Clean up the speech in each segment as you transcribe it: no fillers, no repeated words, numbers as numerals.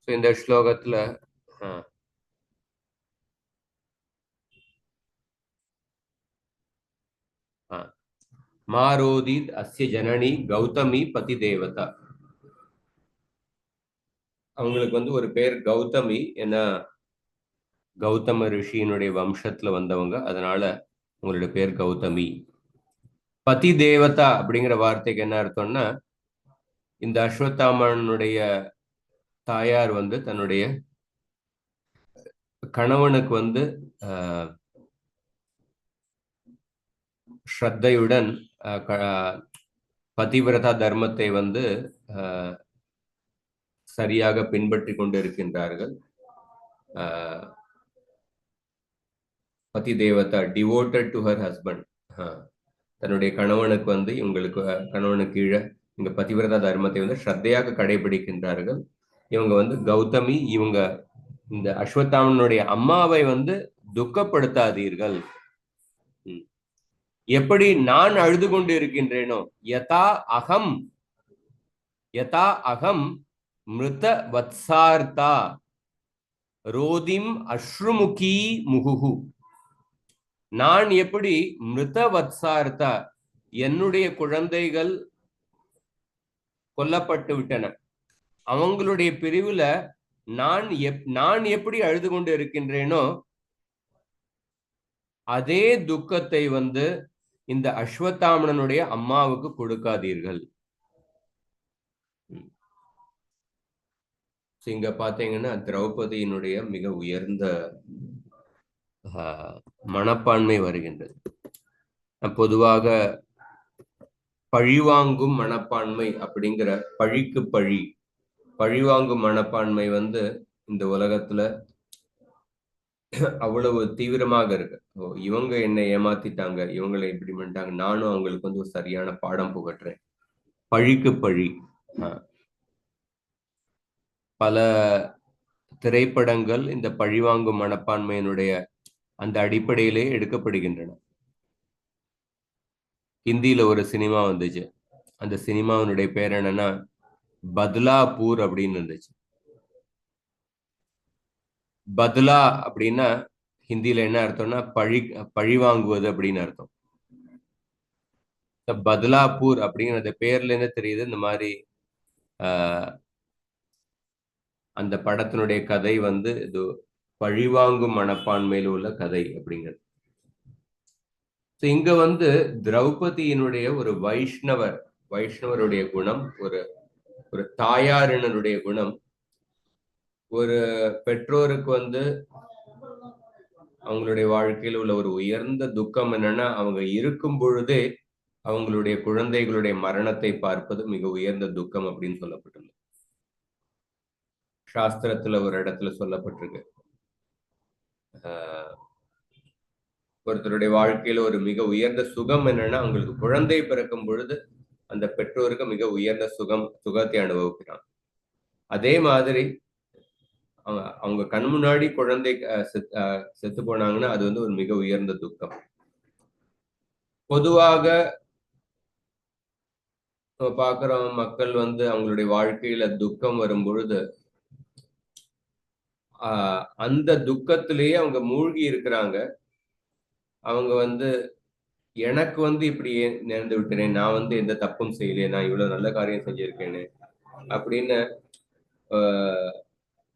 இந்த ஸ்லோகத்துல மாரோதித் அஸ்ய ஜனனி கௌதமி பதி தேவதா. அவங்களுக்கு வந்து ஒரு பேர் கௌதமி, ஏன்னா கௌதம ரிஷியினுடைய வம்சத்துல வந்தவங்க, அதனால உங்களுடைய பேர் கௌதமி. பதி தேவதா அப்படிங்கிற வார்த்தைக்கு என்ன அர்த்தம்னா, இந்த அஸ்வத்தாமனுடைய தாயார் வந்து தன்னுடைய கணவனுக்கு வந்து ஸ்ரத்தையுடன் பதிவிரதா தர்மத்தை வந்து சரியாக பின்பற்றி கொண்டிருக்கின்றார்கள். பதி தேவதா டிவோட்டட் டு ஹர் ஹஸ்பண்ட், தன்னுடைய கணவனுக்கு வந்து இவங்களுக்கு கணவனுக்கு கீழே இங்க பதிவிரதா தர்மத்தை வந்து ஸ்ரத்தையாக கடைபிடிக்கின்றார்கள். இவங்க வந்து கௌதமி, இவங்க இந்த அஸ்வத்தாமனுடைய அம்மாவை வந்து துக்கப்படுத்தாதீர்கள். எப்படி நான் அழுது கொண்டு இருக்கின்றேனோ, யதா அகம் மிருத வத்சார்த்தா ரோதிம் அஸ்ருமுகி முகுகு. நான் எப்படி மிருத வத்சார்த்தா, என்னுடைய குழந்தைகள் கொல்லப்பட்டு விட்டன, அவங்களுடைய பிரிவுல நான் எப்படி அழுது கொண்டு இருக்கின்றேனோ அதே துக்கத்தை வந்து இந்த அஸ்வத்தாமனுடைய அம்மாவுக்கு கொடுக்காதீர்கள். இங்க பாத்தீங்கன்னா திரௌபதியினுடைய மிக உயர்ந்த மனப்பான்மை வருகின்றது. பொதுவாக பழிவாங்கும் மனப்பான்மை அப்படிங்கிற, பழிக்கு பழிவாங்கும் மனப்பான்மை வந்து இந்த உலகத்துல அவ்வளவு தீவிரமாக இருக்கு. இவங்க என்னை ஏமாத்திட்டாங்க, இவங்களை இப்படி பண்ணிட்டாங்க, நானும் அவங்களுக்கு வந்து ஒரு சரியான பாடம் புகட்டுறேன். பழிக்கு பழி. பல திரைப்படங்கள் இந்த பழிவாங்கும் மனப்பான்மையினுடைய அந்த அடிப்படையிலே எடுக்கப்படுகின்றன. ஹிந்தியில ஒரு சினிமா வந்துச்சு, அந்த சினிமாவினுடைய பேர் என்னன்னா பத்லாபூர் அப்படின்னு இருந்துச்சு. பத்லா அப்படின்னா ஹிந்தியில என்ன அர்த்தம்னா பழி வாங்குவது அப்படின்னு அர்த்தம். பத்லாபூர் அப்படிங்கிற பேர்ல இருந்து தெரியுது, இந்த மாதிரி அந்த படத்தினுடைய கதை வந்து இது பழிவாங்கும் மனப்பான்மையில் உள்ள கதை அப்படிங்கிறது. இங்க வந்து திரௌபதியினுடைய ஒரு வைஷ்ணவருடைய குணம், ஒரு தாயாரினருடைய குணம், ஒரு பெற்றோருக்கு வந்து அவங்களுடைய வாழ்க்கையில் உள்ள ஒரு உயர்ந்த துக்கம் என்னன்னா, அவங்க இருக்கும் பொழுதே அவங்களுடைய குழந்தைகளுடைய மரணத்தை பார்ப்பது மிக உயர்ந்த துக்கம் அப்படின்னு சொல்லப்பட்டுள்ளது. சாஸ்திரத்துல ஒரு இடத்துல சொல்லப்பட்டிருக்கு, ஒருத்தருடைய வாழ்க்கையில ஒரு மிக உயர்ந்த சுகம் என்னன்னா, அவங்களுக்கு குழந்தை பிறக்கும் பொழுது அந்த பெற்றோருக்கு மிக உயர்ந்த சுகத்தை அனுபவிக்கிறான். அதே மாதிரி அவங்க கண் முன்னாடி குழந்தை செத்து போனாங்கன்னா அது வந்து ஒரு மிக உயர்ந்த துக்கம். பொதுவாக பார்க்கிறோம், மக்கள் வந்து அவங்களுடைய வாழ்க்கையில துக்கம் வரும் பொழுது அந்த துக்கத்திலேயே அவங்க மூழ்கி இருக்கிறாங்க. அவங்க வந்து எனக்கு வந்து இப்படி நேர்ந்து விட்டேனே, நான் வந்து எந்த தப்பும் செய்யலையே, நான் இவ்வளவு நல்ல காரியம் செஞ்சிருக்கேனே அப்படின்னு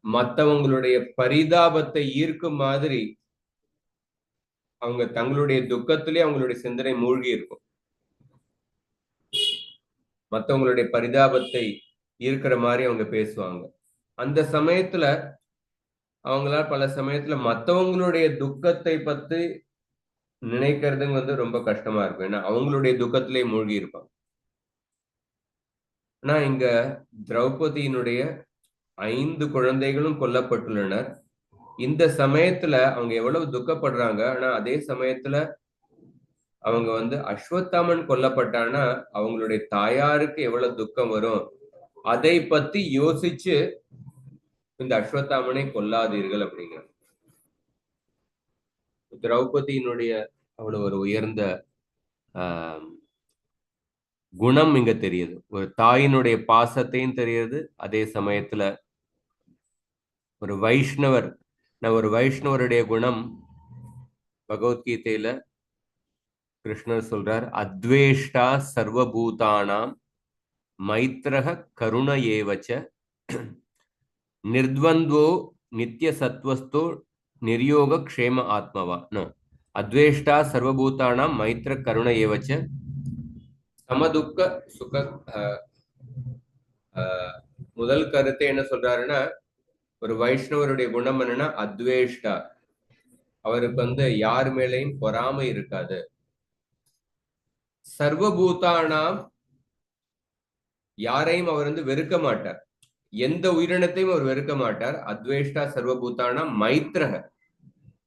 மற்றவங்களுடைய பரிதாபத்தை ஈர்க்கும் மாதிரி அவங்க தங்களுடைய துக்கத்திலே அவங்களுடைய சிந்தனை மூழ்கி இருக்கும். மற்றவங்களுடைய பரிதாபத்தை ஈர்க்கிற மாதிரி அவங்க பேசுவாங்க. அந்த சமயத்துல அவங்களால பல சமயத்துல மற்றவங்களுடைய துக்கத்தை பத்தி நினைக்கிறதுங்க வந்து ரொம்ப கஷ்டமா இருக்கும். ஏன்னா அவங்களுடைய துக்கத்திலே மூழ்கி இருப்பாங்க. ஆனா இங்க திரௌபதியினுடைய 5 குழந்தைகளும் கொல்லப்பட்டுள்ளனர். இந்த சமயத்துல அவங்க எவ்வளவு துக்கப்படுறாங்க. ஆனா அதே சமயத்துல அவங்க வந்து அஸ்வத்தாமன் கொல்லப்பட்டான்னா அவங்களுடைய தாயாருக்கு எவ்வளவு துக்கம் வரும், அதை பத்தி யோசிச்சு இந்த அஸ்வத்தாமனை கொல்லாதீர்கள் அப்படிங்கிற திரௌபதியினுடைய அவ்வளவு ஒரு உயர்ந்த குணம் இங்க தெரியுது. ஒரு தாயினுடைய பாசத்தையும் தெரியுது, அதே சமயத்துல ஒரு வைஷ்ணவர், நான் ஒரு வைஷ்ணவருடைய குணம் பகவத்கீதையில கிருஷ்ணர் சொல்றார், அத்வேஷ்டா சர்வபூதானாம் மைத்ரக கருண ஏவச்ச நிர்த்வந்தோ நித்திய சத்வஸ்தோ நிர்யோக க்ஷேம ஆத்மவா. நோ, அத்வேஷ்டா சர்வபூதானாம் மைத்ர கருண ஏவச்ச சமதுக்க சுக. முதல் கருத்தை என்ன சொல்றாருன்னா, ஒரு வைஷ்ணவருடைய குணம் என்னன்னா அத்வேஷ்டா, அவருக்கு யார் மேலையும் பொறாமை இருக்காது. சர்வபூதானாம், யாரையும் அவர் வெறுக்க மாட்டார், எந்த உயிரினத்தையும் அவர் வெறுக்க மாட்டார். அத்வேஷ்டா சர்வபூதானாம் மைத்ரக,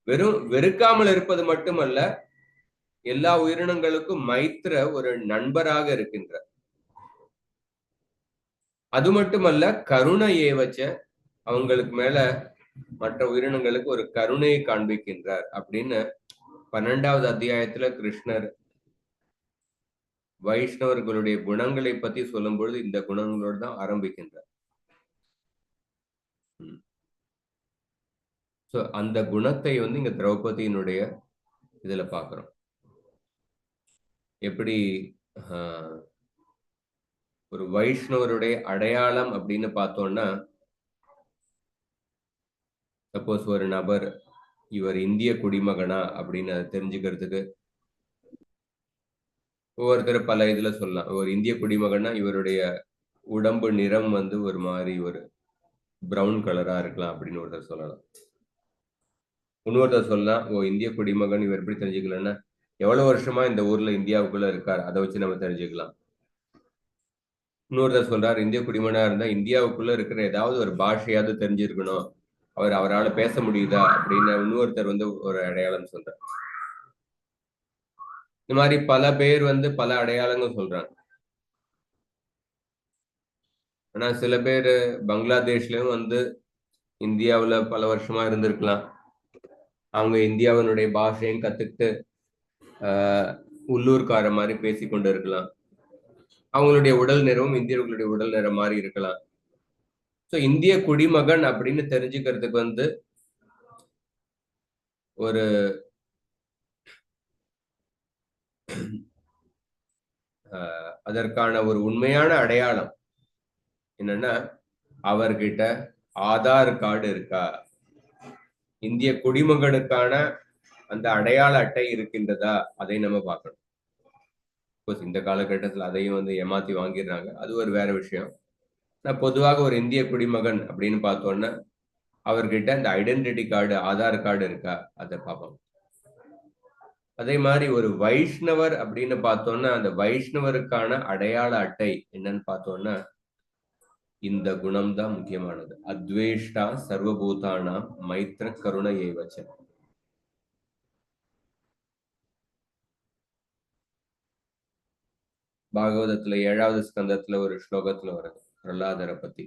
வெறும் வெறுக்காமல் இருப்பது மட்டுமல்ல, எல்லா உயிரினங்களுக்கும் மைத்ர ஒரு நண்பராக இருக்கின்றார். அது மட்டுமல்ல, கருணை ஏவச்ச, அவங்களுக்கு மேல மற்ற உயிரினங்களுக்கு ஒரு கருணையை காண்பிக்கின்றார் அப்படின்னு 12வது அத்தியாயத்துல கிருஷ்ணர் வைஷ்ணவர்களுடைய குணங்களை பத்தி சொல்லும் பொழுது இந்த குணங்களோடு தான் ஆரம்பிக்கின்றார். அந்த குணத்தை இங்க திரௌபதியினுடைய இதுல பாக்குறோம். எப்படி ஒரு வைஷ்ணவருடைய அடையாளம் அப்படின்னு பார்த்தோம்னா, சப்போஸ் ஒரு நபர் இவர் இந்திய குடிமகனா அப்படின்னு அதை தெரிஞ்சுக்கிறதுக்கு ஒவ்வொருத்தர் பல இதுல சொல்லலாம். ஒரு இந்திய குடிமகனா இவருடைய உடம்பு நிறம் ஒரு மாதிரி ஒரு பிரவுன் கலரா இருக்கலாம் அப்படின்னு ஒருத்தர் சொல்லலாம். இன்னொருத்தர் சொல்லலாம், இந்திய குடிமகன் இவர் எப்படி தெரிஞ்சுக்கலன்னா, எவ்வளவு வருஷமா இந்த ஊர்ல இந்தியாவுக்குள்ள இருக்கார், அதை வச்சு நம்ம தெரிஞ்சுக்கலாம். இன்னொருத்தர் சொல்றாரு, இந்திய குடிமகனா இருந்தா இந்தியாவுக்குள்ள இருக்கிற ஏதாவது ஒரு பாஷையாவது தெரிஞ்சிருக்கணும், அவரால் பேச முடியுதா அப்படின்னு இன்னொருத்தர் ஒரு அடையாளம் சொல்றார். இந்த மாதிரி பல பேர் பல அடையாளங்கள் சொல்றாங்க. ஆனா சில பேர் பங்களாதேஷ்லயும் இந்தியாவுல பல வருஷமா இருந்திருக்கலாம். அவங்க இந்தியாவினுடைய பாஷையும் கத்துக்கிட்டு உள்ளூர்கார மாதிரி பேசி கொண்டு இருக்கலாம். அவங்களுடைய உடல் நிறமும் இந்தியர்களுடைய உடல் நிறம் மாதிரி இருக்கலாம். ஸோ இந்திய குடிமகன் அப்படின்னு தெரிஞ்சுக்கிறதுக்கு ஒரு அதற்கான ஒரு உண்மையான அடையாளம் என்னன்னா, அவர்கிட்ட ஆதார் கார்டு இருக்கா, இந்திய குடிமகனுக்கான அந்த அடையாள அட்டை இருக்கின்றதா, அதை நம்ம பார்க்கணும். இந்த காலகட்டத்தில் அதையும் ஏமாத்தி வாங்கிடுறாங்க, அது ஒரு வேற விஷயம். பொதுவாக ஒரு இந்திய குடிமகன் அப்படின்னு பார்த்தோன்னா அவர்கிட்ட அந்த ஐடென்டிட்டி கார்டு, ஆதார் கார்டு இருக்கா, அதை பார்ப்போம். அதே மாதிரி ஒரு வைஷ்ணவர் அப்படின்னு பார்த்தோம்னா அந்த வைஷ்ணவருக்கான அடையாள அட்டை என்னன்னு பார்த்தோம்னா இந்த குணம் தான் முக்கியமானது. அத்வேஷ்டா சர்வபூதானா மைத்ர கருண ஏவச்ச. பாகவதத்துல 7வது ஸ்கந்தத்துல ஒரு ஸ்லோகத்துல வருது பிரகலாதரை பத்தி.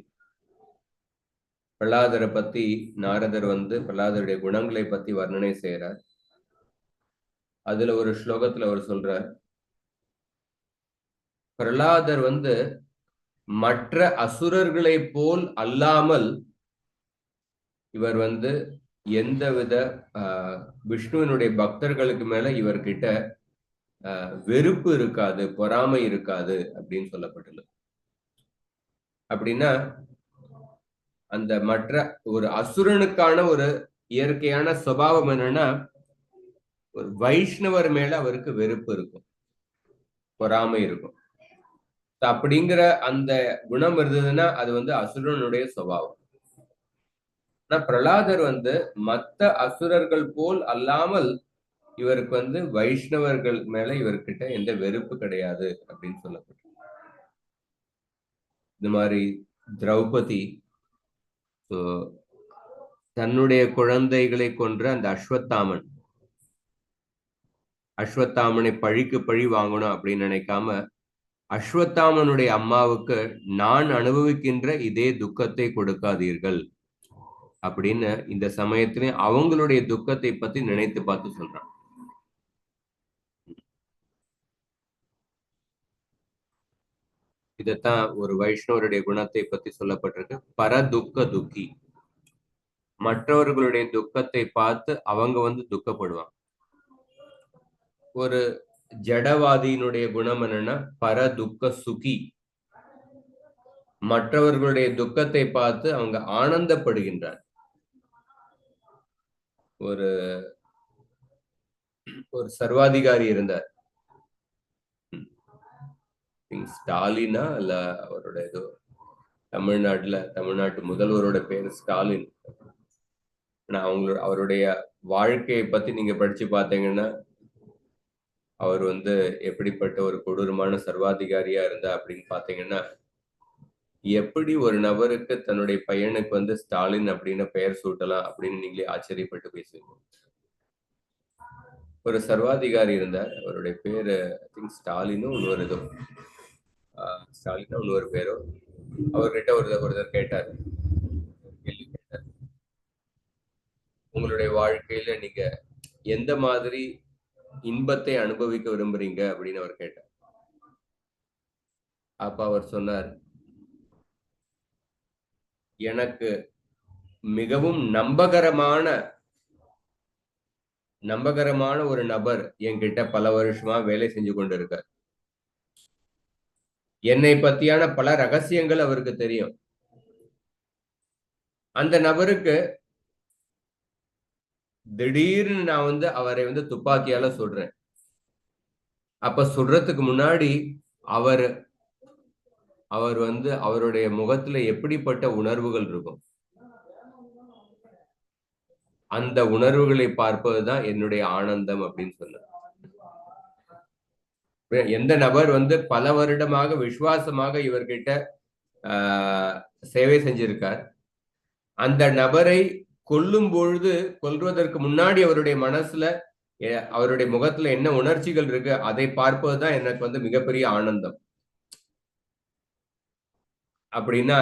பிரகலாதரை பத்தி நாரதர் பிரகலாதருடைய குணங்களை பத்தி வர்ணனை செய்யறார். அதுல ஒரு ஸ்லோகத்துல அவர் சொல்றார், பிரகலாதர் மற்ற அசுரர்களை போல் அல்லாமல் இவர் எந்தவித விஷ்ணுவினுடைய பக்தர்களுக்கு மேல இவர்கிட்ட வெறுப்பு இருக்காது, பொறாமை இருக்காது அப்படின்னு சொல்லப்பட்டுள்ளது. அப்படின்னா அந்த மற்ற ஒரு அசுரனுக்கான ஒரு இயற்கையான சுபாவம் என்னன்னா, ஒரு வைஷ்ணவர் மேல அவருக்கு வெறுப்பு இருக்கும், பொறாமை இருக்கும். அப்படிங்கிற அந்த குணம் இருந்ததுன்னா அது அசுரனுடைய சுபாவம். ஆனா பிரகலாதர் மத்த அசுரர்கள் போல் அல்லாமல் இவருக்கு வைஷ்ணவர்கள் மேல இவர்கிட்ட எந்த வெறுப்பு கிடையாது அப்படின்னு சொல்லப்பட்டு. இந்த மாதிரி திரௌபதி தன்னுடைய குழந்தைகளை கொன்ற அந்த அஸ்வத்தாமனை பழிக்கு பழி வாங்கணும் அப்படின்னு நினைக்காம, அஸ்வத்தாமனுடைய அம்மாவுக்கு நான் அனுபவிக்கின்ற இதே துக்கத்தை கொடுக்காதீர்கள் அப்படின்னு இந்த சமயத்திலே அவங்களுடைய துக்கத்தை பத்தி நினைத்து பார்த்து சொல்றான். இதத்தான் ஒரு வைஷ்ணவருடைய குணத்தை பத்தி சொல்லப்பட்டிருக்கு, பரதுக்க துக்கி. மற்றவர்களுடைய துக்கத்தை பார்த்து அவங்க துக்கப்படுவாங்க. ஒரு ஜடவாதியினுடைய குணம் என்னன்னா பர துக்க சுகி. மற்றவர்களுடைய துக்கத்தை பார்த்து அவங்க ஆனந்தப்படுகின்றார். ஒரு ஒரு சர்வாதிகாரி இருந்தார், ஸ்டாலினா இல்ல அவரோட ஏதோ தமிழ்நாட்டு முதல்வரோட பேரு ஸ்டாலின். அவருடைய வாழ்க்கையை பத்தி நீங்க படிச்சு பார்த்தீங்கன்னா அவர் எப்படிப்பட்ட ஒரு கொடூரமான சர்வாதிகாரியா இருந்தா அப்படின்னு பாத்தீங்கன்னா, எப்படி ஒரு நபருக்கு தன்னுடைய பையனுக்கு ஸ்டாலின் அப்படின்னு பெயர் சூட்டலாம் அப்படின்னு நீங்களே ஆச்சரியப்பட்டு பேசுவீங்க. ஒரு சர்வாதிகாரி இருந்தார், அவருடைய பேரு ஸ்டாலினும் இன்னொரு ஏதோ ஸ்டாலினும் இன்னொரு பேரோ. அவர்கிட்ட ஒருத்தர் கேட்டார், உங்களுடைய வாழ்க்கையில நீங்க எந்த மாதிரி இன்பத்தை அனுபவிக்க விரும்புறீங்க அப்படின்னு அவர் கேட்டார். அப்ப அவர் சொன்னார், எனக்கு மிகவும் நம்பகரமான ஒரு நபர் என்கிட்ட பல வருஷமா வேலை செஞ்சு கொண்டு இருக்கார். என்னை பத்தியான பல ரகசியங்கள் அவருக்கு தெரியும். அந்த நபருக்கு திடீர்னு நான் அவரை துப்பாக்கியால சுடுறேன். அப்ப சுடுறதுக்கு முன்னாடி அவர் அவருடைய முகத்துல எப்படிப்பட்ட உணர்வுகள் இருக்கும், அந்த உணர்வுகளை பார்ப்பதுதான் என்னுடைய ஆனந்தம் அப்படின்னு சொன்னார். எந்த நபர் பல வருடமாக விசுவாசமாக இவர்கிட்ட சேவை செஞ்சிருக்கார், அந்த நபரை கொல்வதற்கு முன்னாடி அவருடைய மனசுல அவருடைய முகத்துல என்ன உணர்ச்சிகள் இருக்கு அதை பார்ப்பதுதான் எனக்கு மிகப்பெரிய ஆனந்தம் அப்படின்னா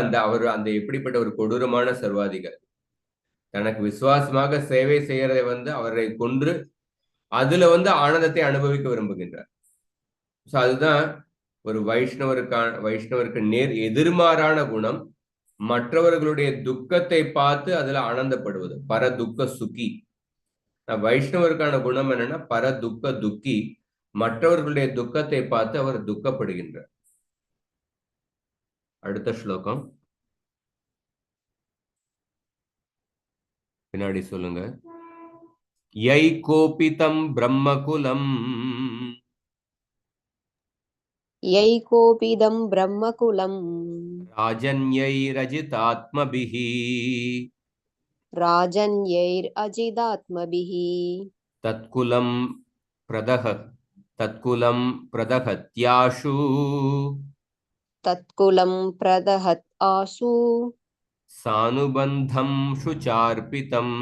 அந்த எப்படிப்பட்ட ஒரு கொடூரமான சர்வாதிகாரி தனக்கு விசுவாசமாக சேவை செய்யறதை அவரை கொன்று அதுல ஆனந்தத்தை அனுபவிக்க விரும்புகின்றார். அதுதான் ஒரு வைஷ்ணவருக்கு நேர் எதிர்மாறான குணம், மற்றவர்களுடைய துக்கத்தை பார்த்து அதுல ஆனந்தப்படுவது, பர துக்க சுகி. வைஷ்ணவருக்கான குணம் என்னன்னா பர துக்க துக்கி, மற்றவர்களுடைய துக்கத்தை பார்த்து அவர் துக்கப்படுகின்றார். அடுத்த ஸ்லோகம் பின்னாடி சொல்லுங்க. யை கோபிதம் பிரம்மகுலம் यैकोपिदं ब्रह्मकुलं राजन्यैरजितात्मभिः तत्कुलं प्रदहत् आशु सानुबन्धं சுச்சார்பிதம்.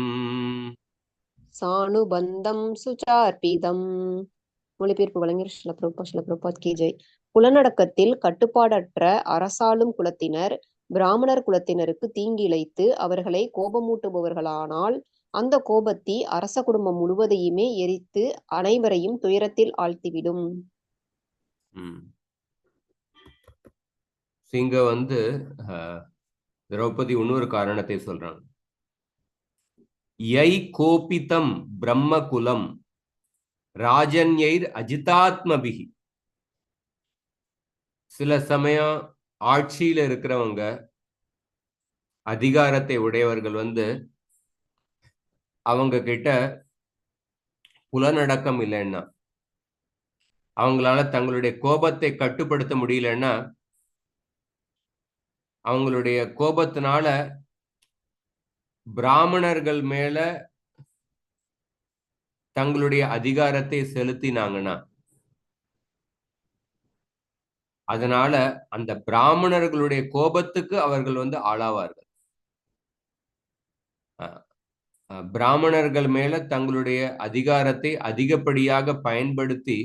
மொழிபெயர்ப்பு வழங்கியர் ஸ்ரீல பிரபுபாத் கி ஜெய். புலனடக்கத்தில் கட்டுப்பாடற்ற அரசாளும் குலத்தினர் பிராமணர் குலத்தினருக்கு தீங்கி இழைத்து அவர்களை கோபமூட்டுபவர்களானால் அந்த கோபத்தி அரச குடும்பம் முழுவதையுமே எரித்து அனைவரையும் துயரத்தில் ஆழ்த்திவிடும். இங்க திரௌபதி இன்னொரு காரணத்தை சொல்றாங்க. யை கோபிதம் பிரம்மகுலம் ராஜன்யைர் அஜிதாத்மபிகி. சில சமயம் ஆட்சியில இருக்கிறவங்க, அதிகாரத்தை உடையவர்கள் அவங்க கிட்ட புலனடக்கம் இல்லைன்னா, அவங்களால தங்களுடைய கோபத்தை கட்டுப்படுத்த முடியலன்னா, அவங்களுடைய கோபத்தினால பிராமணர்கள் மேல தங்களுடைய அதிகாரத்தை செலுத்தினாங்கன்னா, அதனால அந்த பிராமணர்களுடைய கோபத்துக்கு அவர்கள் ஆளாவார்கள். பிராமணர்கள் மேல தங்களுடைய அதிகாரத்தை அதிகப்படியாக பயன்படுத்தி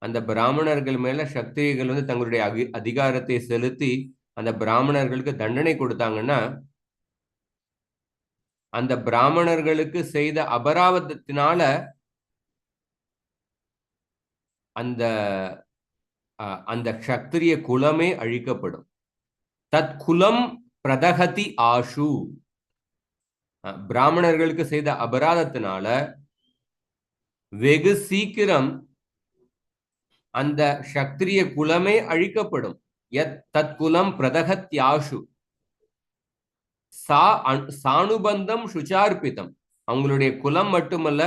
அந்த பிராமணர்கள் மேல சக்திகள் தங்களுடைய அதிகாரத்தை செலுத்தி அந்த பிராமணர்களுக்கு தண்டனை கொடுத்தாங்கன்னா, அந்த பிராமணர்களுக்கு செய்த அபராதத்தினால அந்த க்ஷத்திரிய குலமே அழிக்கப்படும். தத் குலம் பிரதகதி ஆஷு. பிராமணர்களுக்கு செய்த அபராதத்தினால வெகு சீக்கிரம் அந்த சத்திரிய குலமே அழிக்கப்படும். யத் தத் குலம் பிரதகத்யாஷு சானுபந்தம் சுச்சார்பிதம். அவங்களுடைய குலம் மட்டுமல்ல,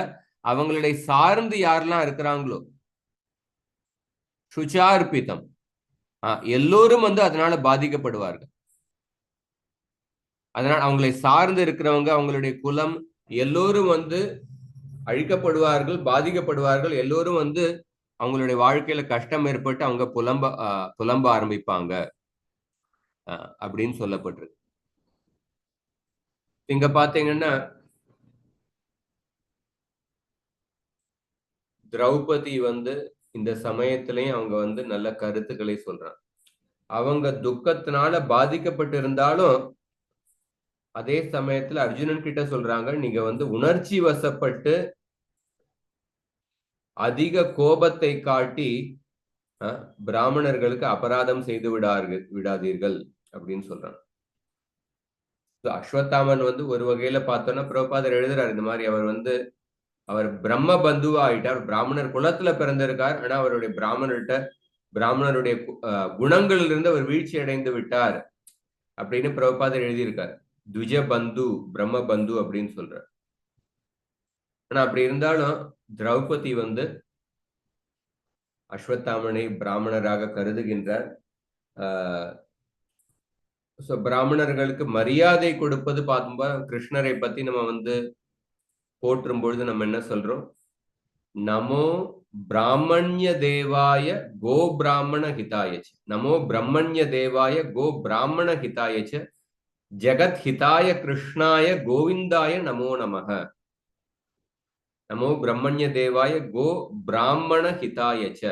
அவங்களுடைய சார்ந்து யாரெல்லாம் இருக்கிறாங்களோ சுச்சார்பிதம், எல்லோரும் அதனால பாதிக்கப்படுவார்கள். அதனால அவங்களை சார்ந்து இருக்கிறவங்க, அவங்களுடைய குலம் எல்லோரும் அழிக்கப்படுவார்கள், பாதிக்கப்படுவார்கள். எல்லோரும் அவங்களுடைய வாழ்க்கையில கஷ்டம் ஏற்பட்டு அவங்க புலம்ப ஆரம்பிப்பாங்க அப்படின்னு சொல்லப்பட்டிருக்கு. இங்க பாத்தீங்கன்னா திரௌபதி இந்த சமயத்திலையும் அவங்க நல்ல கருத்துக்களை சொல்றாங்க. அவங்க துக்கத்தினால பாதிக்கப்பட்டு இருந்தாலும் அதே சமயத்துல அர்ஜுனன் கிட்ட சொல்றாங்க, நீங்க உணர்ச்சி வசப்பட்டு அதிக கோபத்தை காட்டி பிராமணர்களுக்கு அபராதம் செய்து விடாதீர்கள் அப்படின்னு சொல்றாங்க. அஸ்வத்தாமன் ஒரு வகையில பார்த்தோம்னா பிரபுபாதர் எழுதுறாரு, இந்த மாதிரி அவர் பிரம்ம பந்துவா ஆயிட்டார், பிராமணர் குலத்துல பிறந்திருக்கார், ஆனா அவருடைய பிராமணருடைய குணங்களிலிருந்து அவர் வீழ்ச்சி அடைந்து விட்டார் அப்படின்னு பிரபுபாதர் எழுதியிருக்கார். துஜ பந்து பிரம்ம பந்து அப்படின்னு சொல்றார். ஆனா அப்படி இருந்தாலும் திரௌபதி அஸ்வத்தாமனை பிராமணராக கருதுகின்றார். பிராமணர்களுக்கு மரியாதை கொடுப்பது பார்க்கும்போது கிருஷ்ணரை பத்தி நம்ம போற்றும் பொழுது நம்ம என்ன சொல்றோம், நமோ பிராமணிய தேவாய கோ பிராமண ஹிதாயச்ச, நமோ பிரம்மண்ய தேவாய கோ பிராமண ஹிதாயச்ச, ஜெகத் ஹிதாய கிருஷ்ணாய கோவிந்தாய நமோ நமக. நமோ பிரம்மண்ய தேவாய கோ பிராமண ஹிதாயச்ச.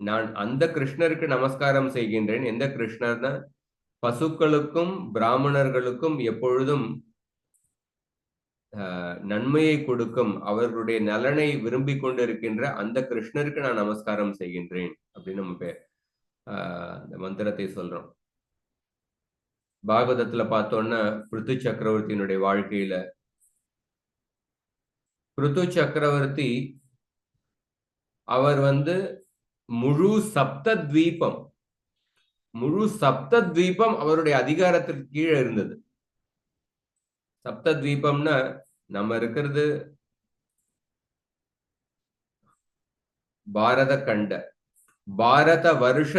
நான் அந்த கிருஷ்ணருக்கு நமஸ்காரம் செய்கின்றேன். எந்த கிருஷ்ணர்னா பசுக்களுக்கும் பிராமணர்களுக்கும் எப்பொழுதும் நன்மையை கொடுக்கும், அவர்களுடைய நலனை விரும்பி கொண்டிருக்கின்ற அந்த கிருஷ்ணருக்கு நான் நமஸ்காரம் செய்கின்றேன் அப்படின்னு நம்ம இந்த மந்திரத்தை சொல்றோம். பாகவதத்துல பார்த்தோம்னா பிருத்து சக்கரவர்த்தியினுடைய வாழ்க்கையில பிருத்து சக்கரவர்த்தி அவர் முழு சப்தத்வீபம் அவருடைய அதிகாரத்திற்கு கீழே இருந்தது. சப்தத்வீபம்னா நம்ம இருக்கிறது பாரத கண்ட, பாரத வருஷ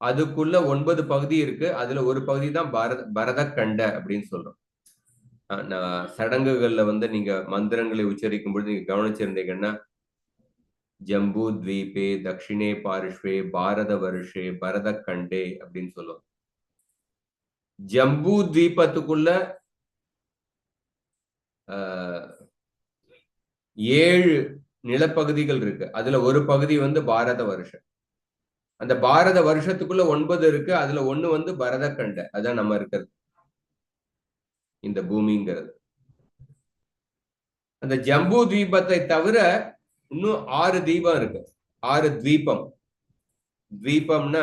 அதுக்குள்ள 9 பகுதி இருக்கு. அதுல ஒரு பகுதி தான் பரத கண்ட அப்படின்னு சொல்றோம். சடங்குகள்ல நீங்க மந்திரங்களை உச்சரிக்கும் பொழுது நீங்க கவனிச்சிருந்தீங்கன்னா ஜம்பூ த்வீபே தக்ஷிணே பார்ஷ்வே பாரத வருஷே பரத கண்டே அப்படின்னு சொல்லுவோம். ஜம்பூ த்வீபத்துக்குள்ள 7 நிலப்பகுதிகள் இருக்கு. அதுல ஒரு பகுதி பாரத வருஷம். அந்த பாரத வருஷத்துக்குள்ள 9 இருக்கு. அதுல ஒண்ணு பரத கண்ட, அதான் நம்ம இருக்கிறது இந்த பூமிங்கிறது. அந்த ஜம்பூ தீபத்தை தவிர இன்னும் 6 தீபம் இருக்கு. 6 தீபம். தீபம்னா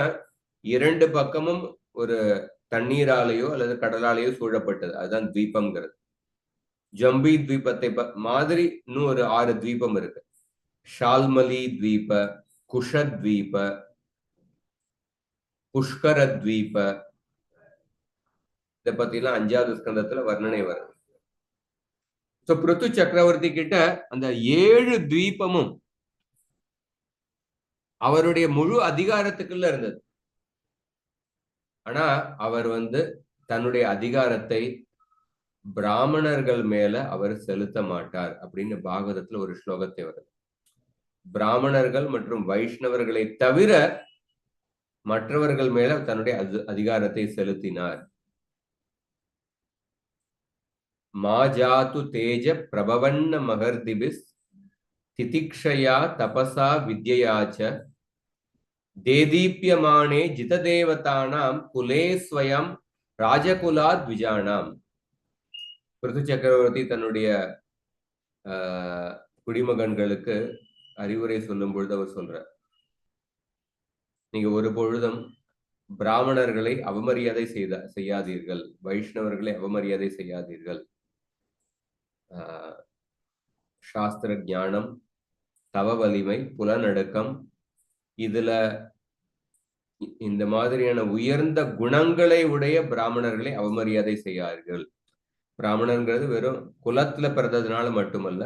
2 பக்கமும் ஒரு தண்ணீராலேயோ அல்லது கடலாலேயோ சூழப்பட்டது, அதுதான் தீபம்ங்கிறது. ஜம்பி தீபத்தை மாதிரி இன்னும் ஒரு 6 தீபம் இருக்கு. ஷால்மலி தீப, குஷத்வீப, புஷ்கர தீப, இதை பத்தி எல்லாம் 5வது ஸ்கந்தத்துல வர்ணனை வருது. பிருத்து சக்கரவர்த்தி கிட்ட அந்த 7 தீபமும் அவருடைய முழு அதிகாரத்துக்குள்ள இருந்தது. ஆனா அவர் தன்னுடைய அதிகாரத்தை பிராமணர்கள் மேல அவர் செலுத்த மாட்டார் அப்படின்னு பாகவதத்துல ஒரு ஸ்லோகத்தை வருது. பிராமணர்கள் மற்றும் வைஷ்ணவர்களை தவிர மற்றவர்கள் மேல தன்னுடைய அதிகாரத்தை செலுத்தினார். மாஜாத்து தேஜ பிரபவன்ன மகர்திபிஸ் திதிக்ஷயா தபசா வித்யாச்ச தேதீப்யமானே ஜிததேவதானாம் குலே ஸ்வயம் ராஜகுலாத் விஜானாம். பிருத்து சக்கரவர்த்தி தன்னுடைய குடிமகன்களுக்கு அறிவுரை சொல்லும் பொழுது அவர் சொல்றார், நீங்க ஒரு பொழுதும் பிராமணர்களை அவமரியாதை செய்யாதீர்கள், வைஷ்ணவர்களை அவமரியாதை செய்யாதீர்கள். சாஸ்திர ஞானம், தவ வலிமை, புலனடக்கம், இதுல இந்த மாதிரியான உயர்ந்த குணங்களை உடைய பிராமணர்களை அவமரியாதை செய்யார்கள். பிராமணங்கிறது வெறும் குலத்துல பிறந்ததுனால மட்டுமல்ல,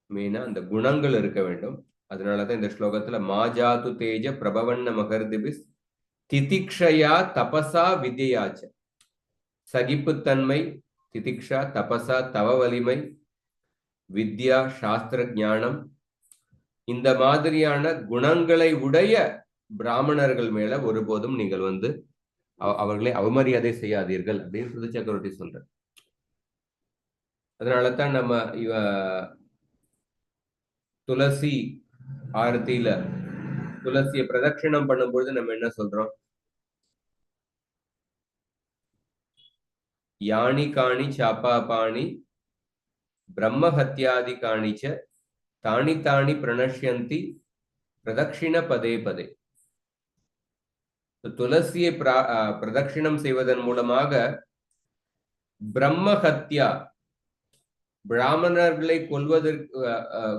மெயினா அந்த குணங்கள் இருக்க வேண்டும். அதனாலதான் இந்த ஸ்லோகத்துல மாஜாது தேஜ பிரபவண்ண மகர்திபிஸ் திதிக்ஷயா தபசா வித்யாச்ச. சகிப்புத்தன்மை, திதிக்ஷா, தபசா, தவ வலிமை, வித்யா, சாஸ்திர ஞானம், இந்த மாதிரியான குணங்களை உடைய பிராமணர்கள் மேல ஒருபோதும் நீங்கள் அவர்களை அவமரியாதை செய்யாதீர்கள் அப்படின்னு சுத சக்கரவர்த்தி சொல்ற. அதனாலதான் நம்ம துளசி ஆரத்தியில துளசியை பிரதட்சிணம் பண்ணும்பொழுது நம்ம என்ன சொல்றோம்? யானி காணி சாப்பா பாணி பிரம்ம ஹத்யாதி காணிச்ச தானி தானி பிரணஷ்யந்தி பிரதட்சிண பதே பதே. துளசியை பிரதட்சிணம் செய்வதன் மூலமாக பிரம்ம ஹத்யா, பிராமணர்களை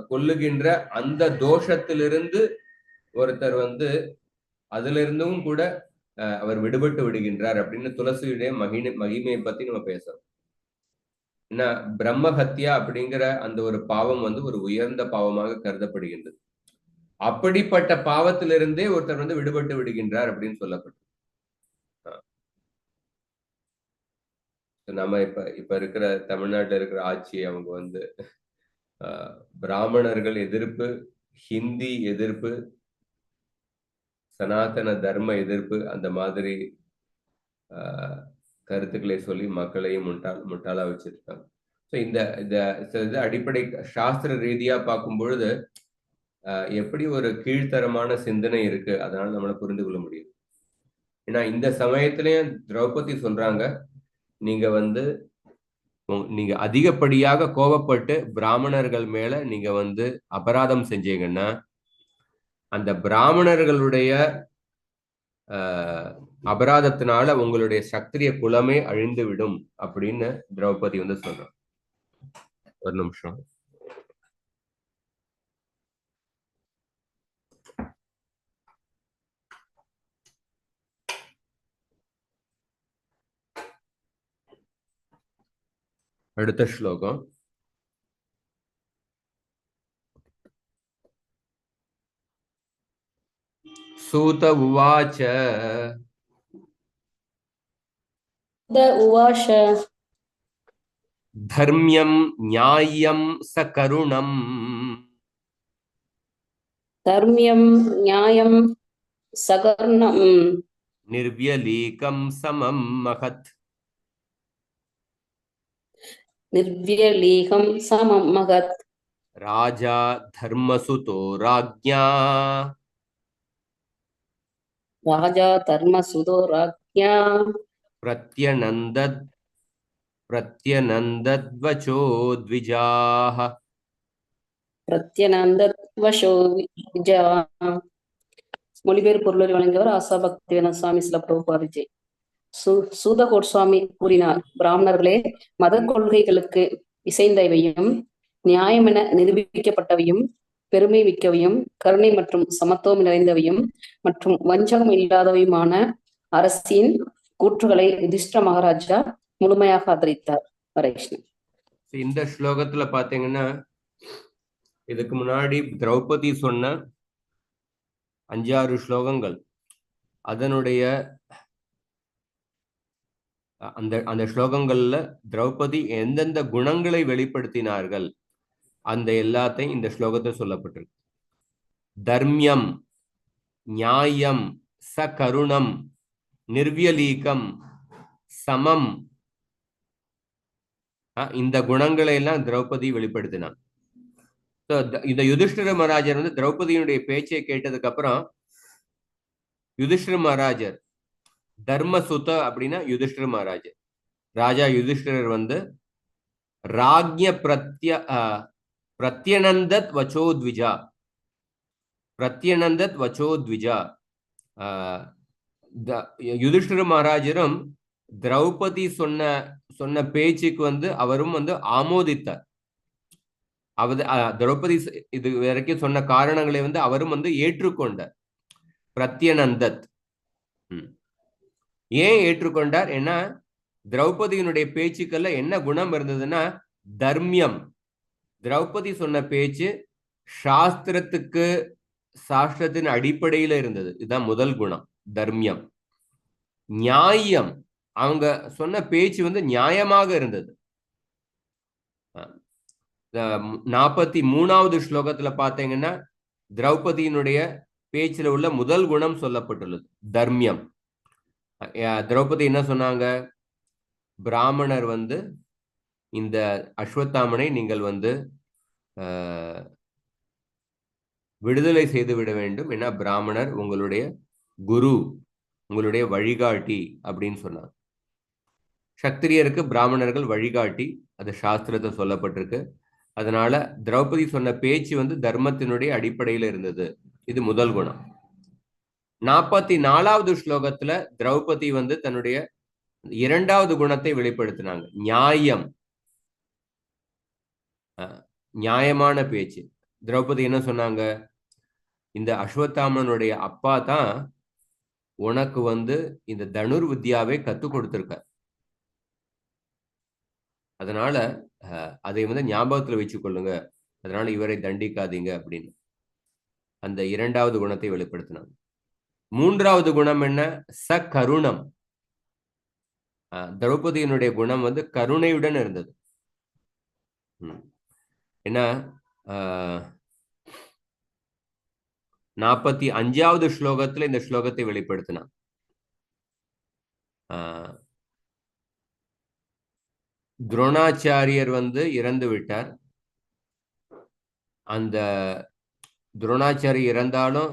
கொல்லுகின்ற அந்த தோஷத்திலிருந்து ஒருத்தர் அதுல இருந்தும் கூட அவர் விடுபட்டு விடுகின்றார் அப்படின்னு துளசியுடைய மகிமையை பத்தி நம்ம பேசுறோம். ஏன்னா பிரம்ம ஹத்யா அப்படிங்கிற அந்த ஒரு பாவம் ஒரு உயர்ந்த பாவமாக கருதப்படுகின்றது. அப்படிப்பட்ட பாவத்திலிருந்தே ஒருத்தர் விடுபட்டு விடுகின்றார் அப்படின்னு சொல்லப்பட்டு, நம்ம இப்ப இருக்கிற தமிழ்நாட்டில் இருக்கிற ஆட்சி அவங்க பிராமணர்கள் எதிர்ப்பு, ஹிந்தி எதிர்ப்பு, சனாதன தர்ம எதிர்ப்பு, அந்த மாதிரி கருத்துக்களை சொல்லி மக்களையும் முட்டாளா வச்சிருக்காங்க. ஸோ இந்த அடிப்படை சாஸ்திர ரீதியா பார்க்கும் பொழுது எப்படி ஒரு கீழ்த்தரமான சிந்தனை இருக்கு, அதனால நம்மளை புரிந்து கொள்ள முடியும். ஏன்னா இந்த சமயத்திலயும் திரௌபதி சொல்றாங்க, நீங்க அதிகப்படியாக கோபப்பட்டு பிராமணர்கள் மேல நீங்க அபராதம் செஞ்சீங்கன்னா அந்த பிராமணர்களுடைய அபராதத்தினால உங்களுடைய சத்திரிய குலமே அழிந்து விடும் அப்படின்னு திரௌபதி சொல்றான். ஒரு நிமிஷம். அடுத்த ஸ்லோகம். சூத உவாச்ச தர்மியம் ஞாயம் சகருணம் நிர்வ்யலீகம் சமம் மகத். ராஜா தர்மசுதோ ராஜ்ஞா பிரத்யநந்தத்வசோ த்விஜாஹ. மொழிபெயர்ப்பு பொருளை வழங்கியவர் ஆசா பக்திவேதாந்த சுவாமி சில பிரபுபாதிஜி. சூத கோட்சுவாமி கூறினார், பிராமணர்களே, மத கொள்கைகளுக்கு இசைந்தவையும் நியாயமென நிரூபிக்கப்பட்டவையும் பெருமை மிக்கவையும் கருணை மற்றும் சமத்துவம் நிறைந்தவையும் மற்றும் வஞ்சகம் இல்லாதவையுமான அரசின் கூற்றுகளை யுதிஷ்டிர மகாராஜா முழுமையாக ஆதரித்தார். ஹரேகிருஷ்ணன். இந்த ஸ்லோகத்துல பாத்தீங்கன்னா இதுக்கு முன்னாடி திரௌபதி சொன்ன 5-6 ஸ்லோகங்கள், அதனுடைய அந்த ஸ்லோகங்கள்ல திரௌபதி எந்தெந்த குணங்களை வெளிப்படுத்தினார்கள் அந்த எல்லாத்தையும் இந்த ஸ்லோகத்தில் சொல்லப்பட்டிருக்கு. தர்மியம், நியாயம், சகருணம், நிர்வ்யலீகம், சமம், இந்த குணங்களை எல்லாம் திரௌபதி வெளிப்படுத்தினான். இந்த யுதிஷ்டிர மகாராஜர் திரௌபதியினுடைய பேச்சை கேட்டதுக்கு அப்புறம் யுதிஷ்டிர மகாராஜர், தர்மசுத அப்படின்னா யுதிஷ்டிர மகாராஜர், ராஜா யுதிஷ்டிரர் ராஜ்ய பிரத்யநந்தத் வச்சோ த்விஜா யுதிஷ்டிர மகாராஜரும் திரௌபதி சொன்ன பேச்சுக்கு அவரும் ஆமோதித்தார். திரௌபதி இது வரைக்கும் சொன்ன காரணங்களை அவரும் ஏற்றுக்கொண்டார். பிரத்யனந்தத். ஏன் ஏற்றுக்கொண்டார்? ஏன்னா திரௌபதியினுடைய பேச்சுக்கள்ல என்ன குணம் இருந்ததுன்னா தர்மியம். திரௌபதி சொன்ன பேச்சு சாஸ்திரத்தின் அடிப்படையில இருந்தது. இதுதான் முதல் குணம், தர்மியம். நியாயம், அவங்க சொன்ன பேச்சு நியாயமாக இருந்தது. 43வது ஸ்லோகத்துல பாத்தீங்கன்னா திரௌபதியினுடைய பேச்சுல உள்ள முதல் குணம் சொல்லப்பட்டுள்ளது, தர்மியம். திரௌபதி என்ன சொன்னாங்க? பிராமணர் இந்த அஸ்வத்தாமனை நீங்கள் விடுதலை செய்து விட வேண்டும். ஏன்னா பிராமணர் உங்களுடைய குரு, உங்களுடைய வழிகாட்டி அப்படின்னு சொன்னாங்க. சத்திரியருக்கு பிராமணர்கள் வழிகாட்டி, அது சாஸ்திரத்தை சொல்லப்பட்டிருக்கு. அதனால திரௌபதி சொன்ன பேச்சு தர்மத்தினுடைய அடிப்படையில இருந்தது. இது முதல் குணம். 44வது ஸ்லோகத்துல திரௌபதி தன்னுடைய இரண்டாவது குணத்தை வெளிப்படுத்தினாங்க, நியாயம். நியாயமான பேச்சு. திரௌபதி என்ன சொன்னாங்க? இந்த அஸ்வத்தாமனுடைய அப்பா தான் உனக்கு இந்த தனுர் வித்யாவை கத்துக் கொடுத்திருக்க. அதனால அதை ஞாபகத்துல வச்சுக் கொள்ளுங்க. அதனால இவரை தண்டிக்காதீங்க அப்படின்னு அந்த இரண்டாவது குணத்தை வெளிப்படுத்தினாங்க. மூன்றாவது குணம் என்ன? சகருணம். திரௌபதியினுடைய குணம் கருணையுடன் இருந்தது. ஏன்னா 45வது ஸ்லோகத்துல இந்த ஸ்லோகத்தை வெளிப்படுத்தினான். துரோணாச்சாரியர் இறந்து விட்டார். அந்த துரோணாச்சாரி இறந்தாலும்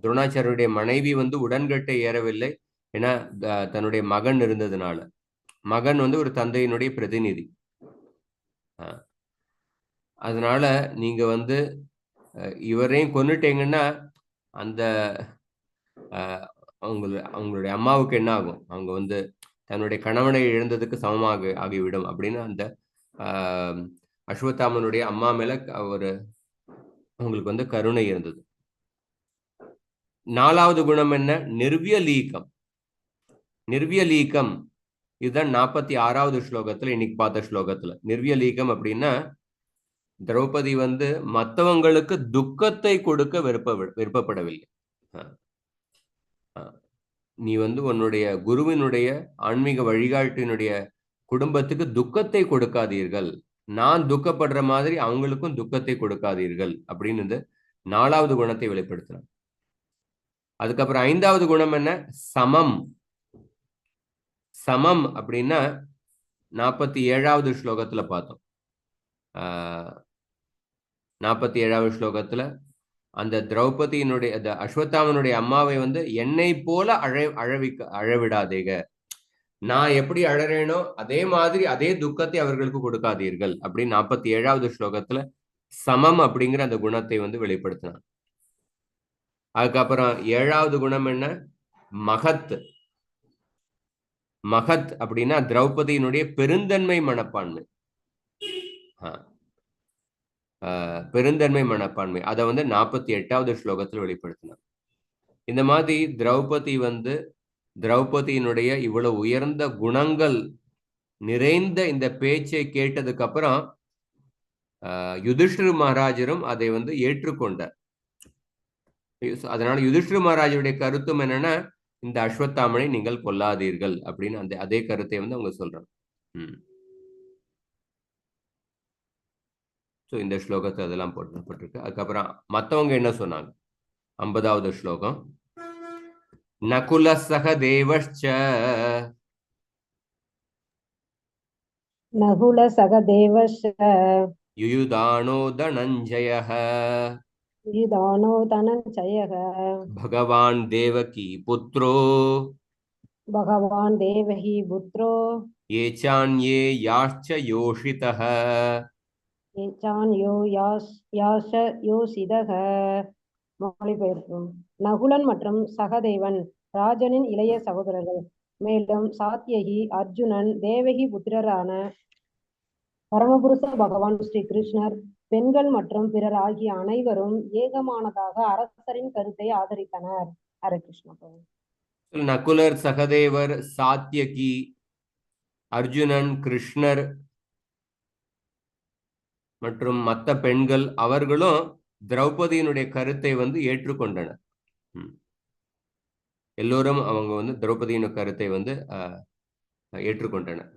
துரோணாச்சாரியருடைய மனைவி உடன்கட்டை ஏறவில்லை. ஏன்னா தன்னுடைய மகன் இருந்ததுனால. மகன் ஒரு தந்தையினுடைய பிரதிநிதி. அதனால நீங்க இவரையும் கொன்னுட்டீங்கன்னா அந்த அவங்களுடைய அம்மாவுக்கு என்ன ஆகும்? அவங்க தன்னுடைய கணவனை இழந்ததுக்கு சமமாக ஆகிவிடும் அப்படின்னு அந்த அஸ்வத்தாமனுடைய அம்மா மேல அவங்களுக்கு கருணை இருந்தது. 4வது குணம் என்ன? நிர்வியலீகம். நிர்வியலீகம் இதுதான் 46வது ஸ்லோகத்துல, இன்னைக்கு பார்த்த ஸ்லோகத்துல. நிர்வியலீகம் அப்படின்னா திரௌபதி மற்றவங்களுக்கு துக்கத்தை கொடுக்க விருப்பப்படவில்லை. நீ உன்னுடைய குருவினுடைய ஆன்மீக வழிகாட்டினுடைய குடும்பத்துக்கு துக்கத்தை கொடுக்காதீர்கள், நான் துக்கப்படுற மாதிரி அவங்களுக்கும் துக்கத்தை கொடுக்காதீர்கள் அப்படின்னு 4வது குணத்தை வெளிப்படுத்துறாங்க. அதுக்கப்புறம் 5வது குணம் என்ன? சமம். சமம் அப்படின்னா 47வது ஸ்லோகத்துல பார்த்தோம். 47வது ஸ்லோகத்துல அந்த திரௌபதியினுடைய அஸ்வத்தாமனுடைய அம்மாவை என்னை போல அழவிடாதீங்க, நான் எப்படி அழறேனோ அதே மாதிரி அதே துக்கத்தை அவர்களுக்கு கொடுக்காதீர்கள் அப்படின்னு 47வது ஸ்லோகத்துல சமம் அப்படிங்கிற அந்த குணத்தை வெளிப்படுத்தினார். அதுக்கப்புறம் 7வது குணம் என்ன? மகத். மகத் அப்படின்னா திரௌபதியினுடைய பெருந்தன்மை மனப்பான்மை. பெருந்தன்மை மனப்பான்மை அதை 48வது ஸ்லோகத்தில் வெளிப்படுத்தினார். இந்த மாதிரி திரௌபதியினுடைய இவ்வளவு உயர்ந்த குணங்கள் நிறைந்த இந்த பேச்சை கேட்டதுக்கு அப்புறம் யுதிஷ்டிர மகாராஜரும் அதை ஏற்றுக்கொண்டார். அதனால யுதிஷ்டிர மகாராஜருடைய கருத்தும் என்னன்னா, இந்த அஸ்வத்தாமனை நீங்கள் கொல்லாதீர்கள் அப்படின்னு அதே கருத்தை அவங்க சொல்றாங்க. ஸோ இந்த ஸ்லோகத்தை அதெல்லாம் போட்டப்பட்டிருக்கு. அதுக்கப்புறம் மற்றவங்க என்ன சொன்னாங்க? 50வது ஸ்லோகம். நகுல சக தேவஷ்ச நகுல சகதேவஸ்ச யுயுதானோ தனஞ்சயः யுயுதானோ தனஞ்சயः பகவான் தேவகி புத்ரோ பகவான் தேவகி புத்ரோ ஏச்சான்யே யாஷ்ச யோஷிதः ஏச்சான் யோ யாஷ யோசிதः மொழிபெயர்க்கும். நகுலன் மற்றும் சகதேவன் ராஜனின் இளைய சகோதரர்கள். மேலும் சாத்யகி, அர்ஜுனன், தேவகி புத்திரரான பரமபுருஷ பகவான் ஸ்ரீ கிருஷ்ணர், பெண்கள் மற்றும் பிறர் ஆகிய அனைவரும் ஏகமானதாக அரசரின் கருத்தை ஆதரித்தனர். ஹரே கிருஷ்ணா. நகுலர், சகதேவர், சாத்யகி, அர்ஜுனன், கிருஷ்ணர் மற்றும் மற்ற பெண்கள் அவர்களும் திரௌபதியினுடைய கருத்தை வந்து ஏற்றுக்கொண்டனர். எல்லோரும் அவங்க வந்து திரௌபதியின் கருத்தை வந்து ஏற்றுக்கொண்டனர்.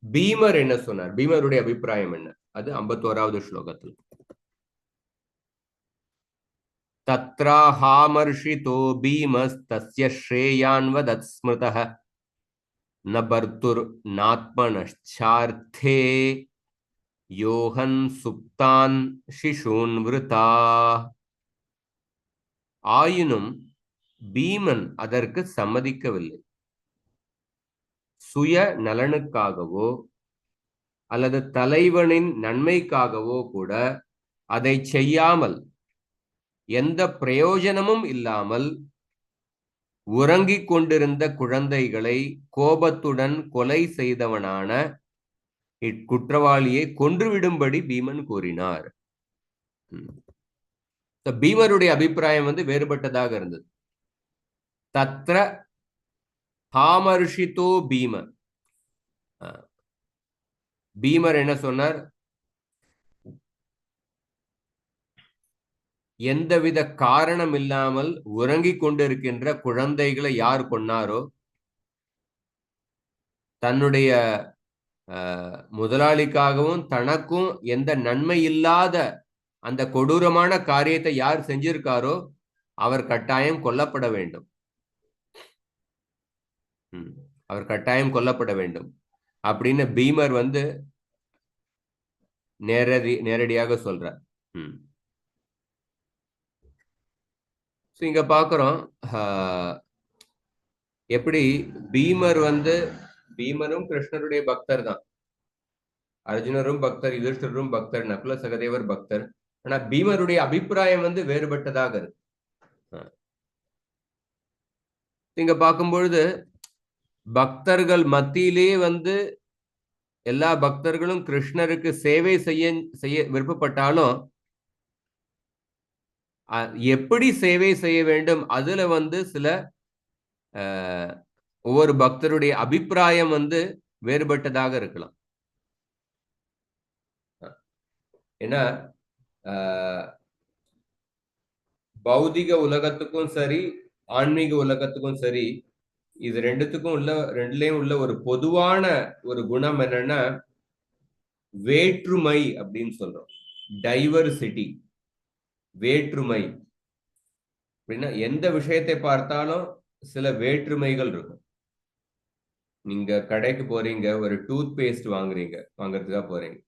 பீமர் என்ன சொன்னார்? பீமருடைய அபிப்பிராயம் என்ன? அது 51வது ஸ்லோகத்தில். தத்ராஹாமர்ஷிதோ பீமஸ்தஸ்ய ஸ்ரேயான்வதத் ஸ்மிருதஹ ந பர்துர் நாத்மனச்சார்த்தே யோஹன் சுப்தான் சிஷூன் விருதா. ஆயினும் பீமன் அதற்கு சம்மதிக்கவில்லை. சுய நலனுக்காகவோ அல்லது தலைவனின் நன்மைக்காகவோ கூட அதை செய்யாமல், எந்த பிரயோஜனமும் இல்லாமல் உறங்கிக் கொண்டிருந்த குழந்தைகளை கோபத்துடன் கொலை செய்தவனான இக்குற்றவாளியை கொன்றுவிடும்படி பீமன் கூறினார். பீமருடைய அபிப்பிராயம் வந்து வேறுபட்டதாக இருந்தது. தத்ர ஹாமர்ஷிதோ பீம. பீமர் என்ன சொன்னார்? எந்தவித காரணம் இல்லாமல் உறங்கிக் கொண்டிருக்கின்ற குழந்தைகளை யார் கொன்னாரோ, தன்னுடைய முதலாளிக்காகவும் தனக்கும் எந்த நன்மை இல்லாத அந்த கொடூரமான காரியத்தை யார் செஞ்சிருக்காரோ அவர் கட்டாயம் கொல்லப்பட வேண்டும். அவர் கட்டாயம் கொல்லப்பட வேண்டும் அப்படின்னு பீமர் வந்து நேரடியாக சொல்றார். இங்க பாக்குறோம் எப்படி பீமர் வந்து, பீமரும் கிருஷ்ணருடைய பக்தர் தான், அர்ஜுனரும் பக்தர், யுதிஷ்டரும் பக்தர், நகுல சகதேவர் பக்தர். ஆனா பீமருடைய அபிப்பிராயம் வந்து வேறுபட்டதாக இருக்கு. இங்க பார்க்கும்பொழுது பக்தர்கள் மத்தியிலே வந்து எல்லா பக்தர்களும் கிருஷ்ணருக்கு சேவை செய்ய விருப்பப்பட்டாலும் எப்படி சேவை செய்ய வேண்டும் அதுல வந்து சில ஒவ்வொரு பக்தருடைய அபிப்பிராயம் வந்து வேறுபட்டதாக இருக்கலாம். ஏன்னா பௌதிக உலகத்துக்கும் சரி ஆன்மீக உலகத்துக்கும் சரி, இது ரெண்டுலயும் உள்ள ஒரு பொதுவான ஒரு குணம் என்னன்னா வேற்றுமை அப்படின்னு சொல்றோம். டைவர்சிட்டி, வேற்றுமை அப்படின்னா எந்த விஷயத்தை பார்த்தாலும் சில வேற்றுமைகள் இருக்கும். நீங்க கடைக்கு போறீங்க, ஒரு டூத் பேஸ்ட் வாங்குறதுக்காக போறீங்க.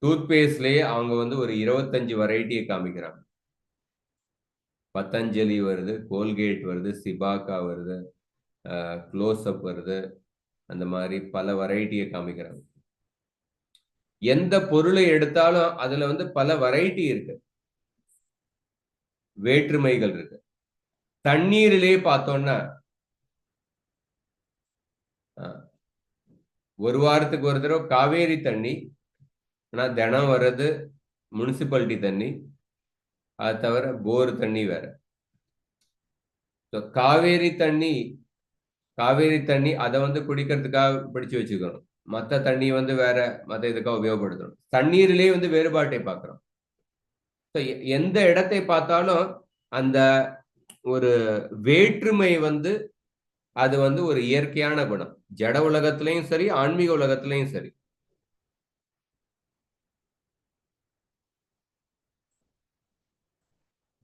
டூத் பேஸ்ட்லயே அவங்க வந்து ஒரு 25 வெரைட்டியை காமிக்கிறாங்க. பதஞ்சலி வருது, கோல்கேட் வருது, சிபாக்கா வருது, க்ளோஸ்அப் வருது, அந்த மாதிரி பல வெரைட்டியை காமிக்கிறாங்க. எந்த பொருளை எடுத்தாலும் அதுல வந்து பல வெரைட்டி இருக்கு, வேற்றுமைகள் இருக்கு. தண்ணீரிலே பார்த்தோம்னா ஒரு வாரத்துக்கு ஒரு தடவை காவேரி தண்ணி, ஆனா தினம் வர்றது முனிசிபாலிட்டி தண்ணி, அது தவிர போர் தண்ணி வேற. காவேரி தண்ணி அதை வந்து குடிக்கிறதுக்காக பிடிச்சு வச்சுக்கணும். மற்ற தண்ணி வந்து வேற மற்ற இதுக்காக உபயோகப்படுத்தணும். தண்ணீரிலே வந்து வேறுபாட்டை பார்க்கிறோம். எந்த இடத்தை பார்த்தாலும் அந்த ஒரு வேற்றுமை வந்து அது வந்து ஒரு இயற்கையான குணம். ஜட உலகத்திலையும் சரி ஆன்மீக உலகத்திலையும் சரி.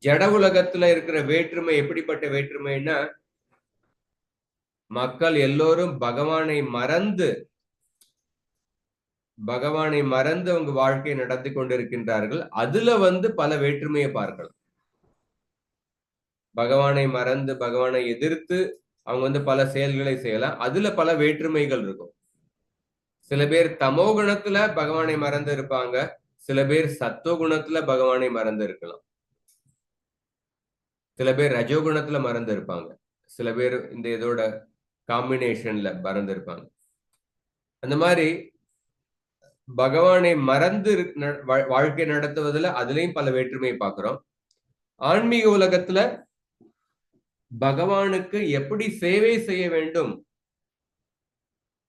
ஜட உலகத்துல இருக்கிற வேற்றுமை எப்படிப்பட்ட வேற்றுமைன்னா, மக்கள் எல்லோரும் பகவானை மறந்து அவங்க வாழ்க்கையை நடத்தி கொண்டிருக்கின்றார்கள். அதுல வந்து பல வேற்றுமையை பார்க்கலாம். பகவானை மறந்து பகவானை எதிர்த்து அவங்க வந்து பல செயல்களை செய்யலாம். அதுல பல வேற்றுமைகள் இருக்கும். சில பேர் தமோகுணத்துல பகவானை மறந்து இருப்பாங்க, சில பேர் சத்துவகுணத்துல பகவானை மறந்து இருக்கலாம், சில பேர் ரஜோகுணத்துல மறந்து இருப்பாங்க, சில பேர் இந்த இதோட காம்பினேஷன்ல மறந்து இருப்பாங்க. அந்த மாதிரி பகவானை மறந்து வாழ்க்கை நடத்துவதில் அதுலயும் பல வேற்றுமையை பார்க்கிறோம். ஆன்மீக உலகத்துல பகவானுக்கு எப்படி சேவை செய்ய வேண்டும்,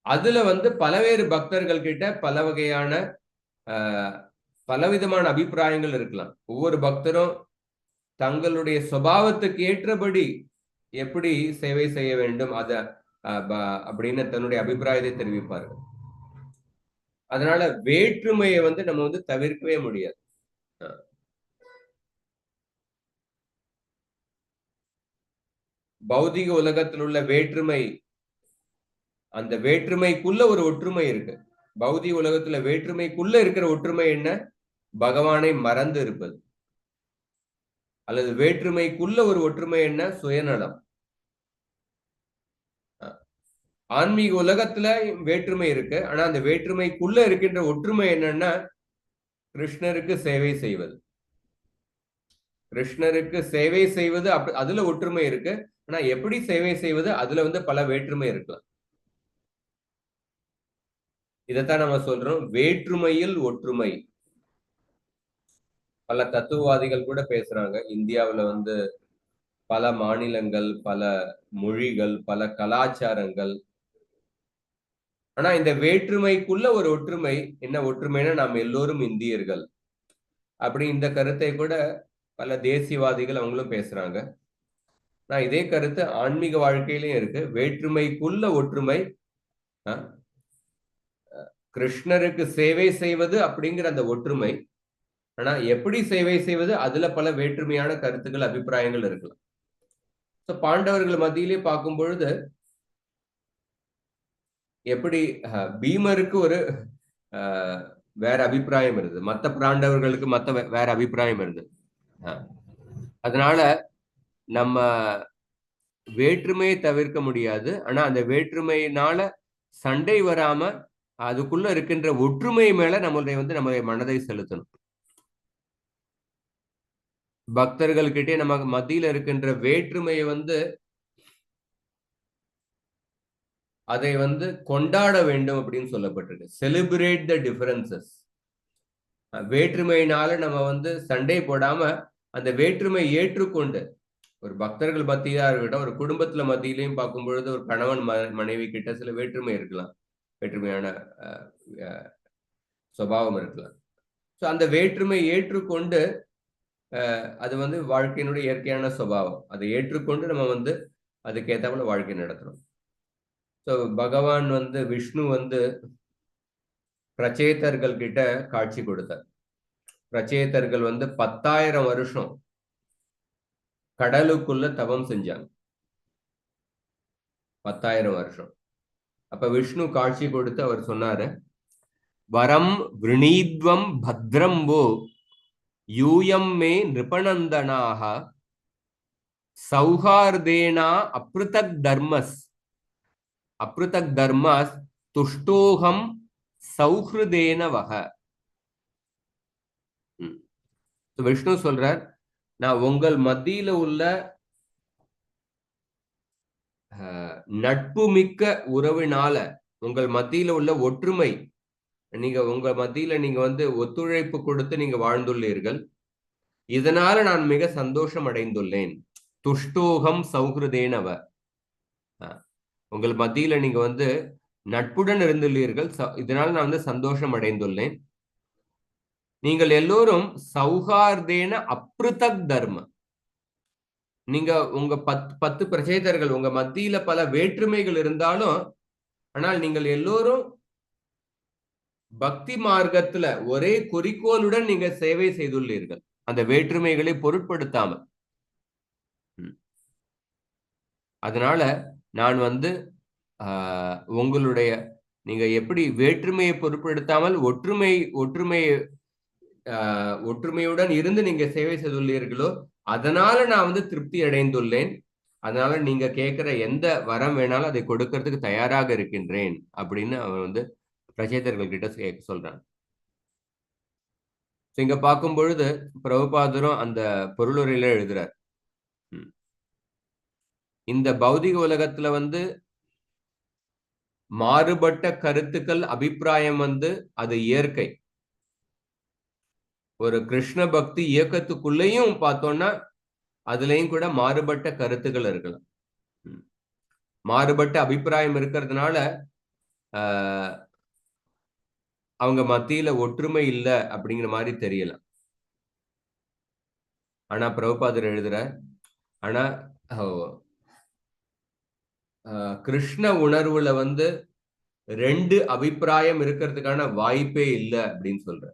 அதுல பலவேறு பக்தர்கள் கிட்ட பல வகையான பலவிதமான அபிப்பிராயங்கள் இருக்கலாம். ஒவ்வொரு பக்தரும் தங்களுடைய சுபாவத்துக்கு ஏற்றபடி எப்படி சேவை செய்ய வேண்டும் அத அப்படின்னு தன்னுடைய அபிப்பிராயத்தை தெரிவிப்பார்கள். அதனால வேற்றுமையை நம்ம தவிர்க்கவே முடியாது. பௌதிக உலகத்தில் உள்ள வேற்றுமை, அந்த வேற்றுமைக்குள்ள ஒரு ஒற்றுமை இருக்கு. பௌதிக உலகத்துல வேற்றுமைக்குள்ள இருக்கிற ஒற்றுமை என்ன? பகவானை மறந்து இருப்பது. அல்லது வேற்றுமைக்குள்ள ஒரு ஒற்றுமை என்ன? சுயநலம். ஆன்மீக உலகத்துல வேற்றுமை இருக்கு, ஆனா அந்த வேற்றுமைக்குள்ள இருக்கின்ற ஒற்றுமை என்னன்னா கிருஷ்ணருக்கு சேவை செய்வது. கிருஷ்ணருக்கு சேவை செய்வது அதுல ஒற்றுமை இருக்கு, ஆனா எப்படி சேவை செய்வது அதுல பல வேற்றுமை இருக்கலாம். இதைத்தான் நம்ம சொல்றோம் வேற்றுமையில் ஒற்றுமை. பல தத்துவவாதிகள் கூட பேசுறாங்க. இந்தியாவுல பல மாநிலங்கள், பல மொழிகள், பல கலாச்சாரங்கள், ஆனா இந்த வேற்றுமைக்குள்ள ஒரு ஒற்றுமை. என்ன ஒற்றுமைன்னா நாம் எல்லோரும் இந்தியர்கள் அப்படி இந்த கருத்தை கூட பல தேசியவாதிகள் அவங்களும் பேசுறாங்க. நான் இதே கருத்து ஆன்மீக வாழ்க்கையிலும் இருக்கு. வேற்றுமைக்குள்ள ஒற்றுமை, கிருஷ்ணருக்கு சேவை செய்வது அப்படிங்கிற அந்த ஒற்றுமை. ஆனா எப்படி சேவை செய்வது அதுல பல வேற்றுமையான கருத்துக்கள், அபிப்பிராயங்கள் இருக்கலாம். பாண்டவர்கள் மத்தியிலே பார்க்கும் பொழுது எப்படி பீமருக்கு ஒரு வேற அபிப்பிராயம் இருந்தது, மற்ற பாண்டவர்களுக்கு வேற அபிப்பிராயம் இருந்தது. அதனால நம்ம வேற்றுமையை தவிர்க்க முடியாது, ஆனா அந்த வேற்றுமையினால சண்டை வராம அதுக்குள்ள இருக்கின்ற ஒற்றுமை மேல நம்மளுடைய மனதை செலுத்தணும். பக்தர்கள் கிட்டே நம்ம மத்தியில இருக்கின்ற வேற்றுமையை அதை கொண்டாட வேண்டும் அப்படின்னு சொல்லப்பட்டிருக்கு. செலிப்ரேட் த டிஃபரன்சஸ். வேற்றுமையினால நம்ம சண்டை போடாம அந்த வேற்றுமை ஏற்றுக்கொண்டு, ஒரு பக்தர்கள் மத்தியா இருக்கட்டும், ஒரு குடும்பத்துல மத்தியிலையும் பார்க்கும் பொழுது ஒரு கணவன் மனைவி கிட்ட சில வேற்றுமை இருக்கலாம், வேற்றுமையான சுபாவம் இருக்கலாம். ஸோ அந்த வேற்றுமை ஏற்றுக்கொண்டு அது வாழ்க்கையினுடைய இயற்கையான சுபாவம். அதை ஏற்றுக்கொண்டு நம்ம அதுக்கேற்றாப்புல வாழ்க்கை நடத்துறோம். ஸோ பகவான் விஷ்ணு பிரச்சேதர்கள் கிட்ட காட்சி கொடுத்தார். பிரச்சேதர்கள் 10,000 வருஷம் கடலுக்குள்ள தவம் செஞ்சாங்க. 10,000 வருஷம். அப்ப விஷ்ணு காட்சி கொடுத்து அவர் சொன்னாரு, வரம் விரணீத்வம் பத்ரம்போ யூயம் மே நிருபநந்தனாக சௌஹார்தேனா அப்ருதக் தர்மஸ் துஷ்டோகம் சௌஹ்ருதேன வக. விஷ்ணு சொல்றார், நான் உங்கள் மத்தியில உள்ள நட்பு மிக்க உறவினால, உங்கள் மத்தியில உள்ள ஒற்றுமை, உங்க மத்தியில நீங்க ஒத்துழைப்பு கொடுத்து நீங்க வாழ்ந்துள்ளீர்கள், இதனால நான் மிக சந்தோஷம் அடைந்துள்ளேன். துஷ்டோகம் சௌஹ்ருதேனவ. உங்கள் மத்தியில நீங்க நட்புடன் இருந்துள்ளீர்கள், இதனால நான் சந்தோஷம் அடைந்துள்ளேன். நீங்கள் எல்லோரும் சௌஹார்தேன அப்ருதக் தர்ம. நீங்க உங்க 10 பிரச்சேதர்கள், உங்க மத்தியில பல வேற்றுமைகள் இருந்தாலும், ஆனால் நீங்கள் எல்லோரும் பக்தி மார்க்கத்துல ஒரே குறிக்கோளுடன் நீங்க சேவை செய்துள்ளீர்கள், அந்த வேற்றுமைகளை பொருட்படுத்தாமல். அதனால நான் உங்களுடைய நீங்க எப்படி வேற்றுமையை பொருட்படுத்தாமல் ஒற்றுமையுடன் இருந்து நீங்க சேவை செய்துள்ளீர்களோ அதனால நான் திருப்தி அடைந்துள்ளேன். அதனால நீங்க கேட்கிற எந்த வரம் வேணாலும் அதை கொடுக்கறதுக்கு தயாராக இருக்கின்றேன் அப்படின்னு அவர் பிரச்சேதர்கள் கிட்ட சொல்றாங்க. இங்க பார்க்கும் பொழுது பிரபுபாதரும் அந்த பொருளுரையில எழுதுறார். இந்த பௌதிக உலகத்துல வந்து மாறுபட்ட கருத்துக்கள், அபிப்பிராயம் வந்து அது இயற்கை. ஒரு கிருஷ்ண பக்தி இயக்கத்துக்குள்ளேயும் பார்த்தோம்னா அதுலயும் கூட மாறுபட்ட கருத்துக்கள் இருக்கலாம். மாறுபட்ட அபிப்பிராயம் இருக்கிறதுனால அவங்க மத்தியில ஒற்றுமை இல்லை அப்படிங்கிற மாதிரி தெரியலாம். ஆனா பிரபுபாதர் எழுதுற, ஆனா கிருஷ்ண உணர்வுல வந்து 2 அபிப்பிராயம் இருக்கிறதுக்கான வாய்ப்பே இல்லை அப்படின்னு சொல்ற.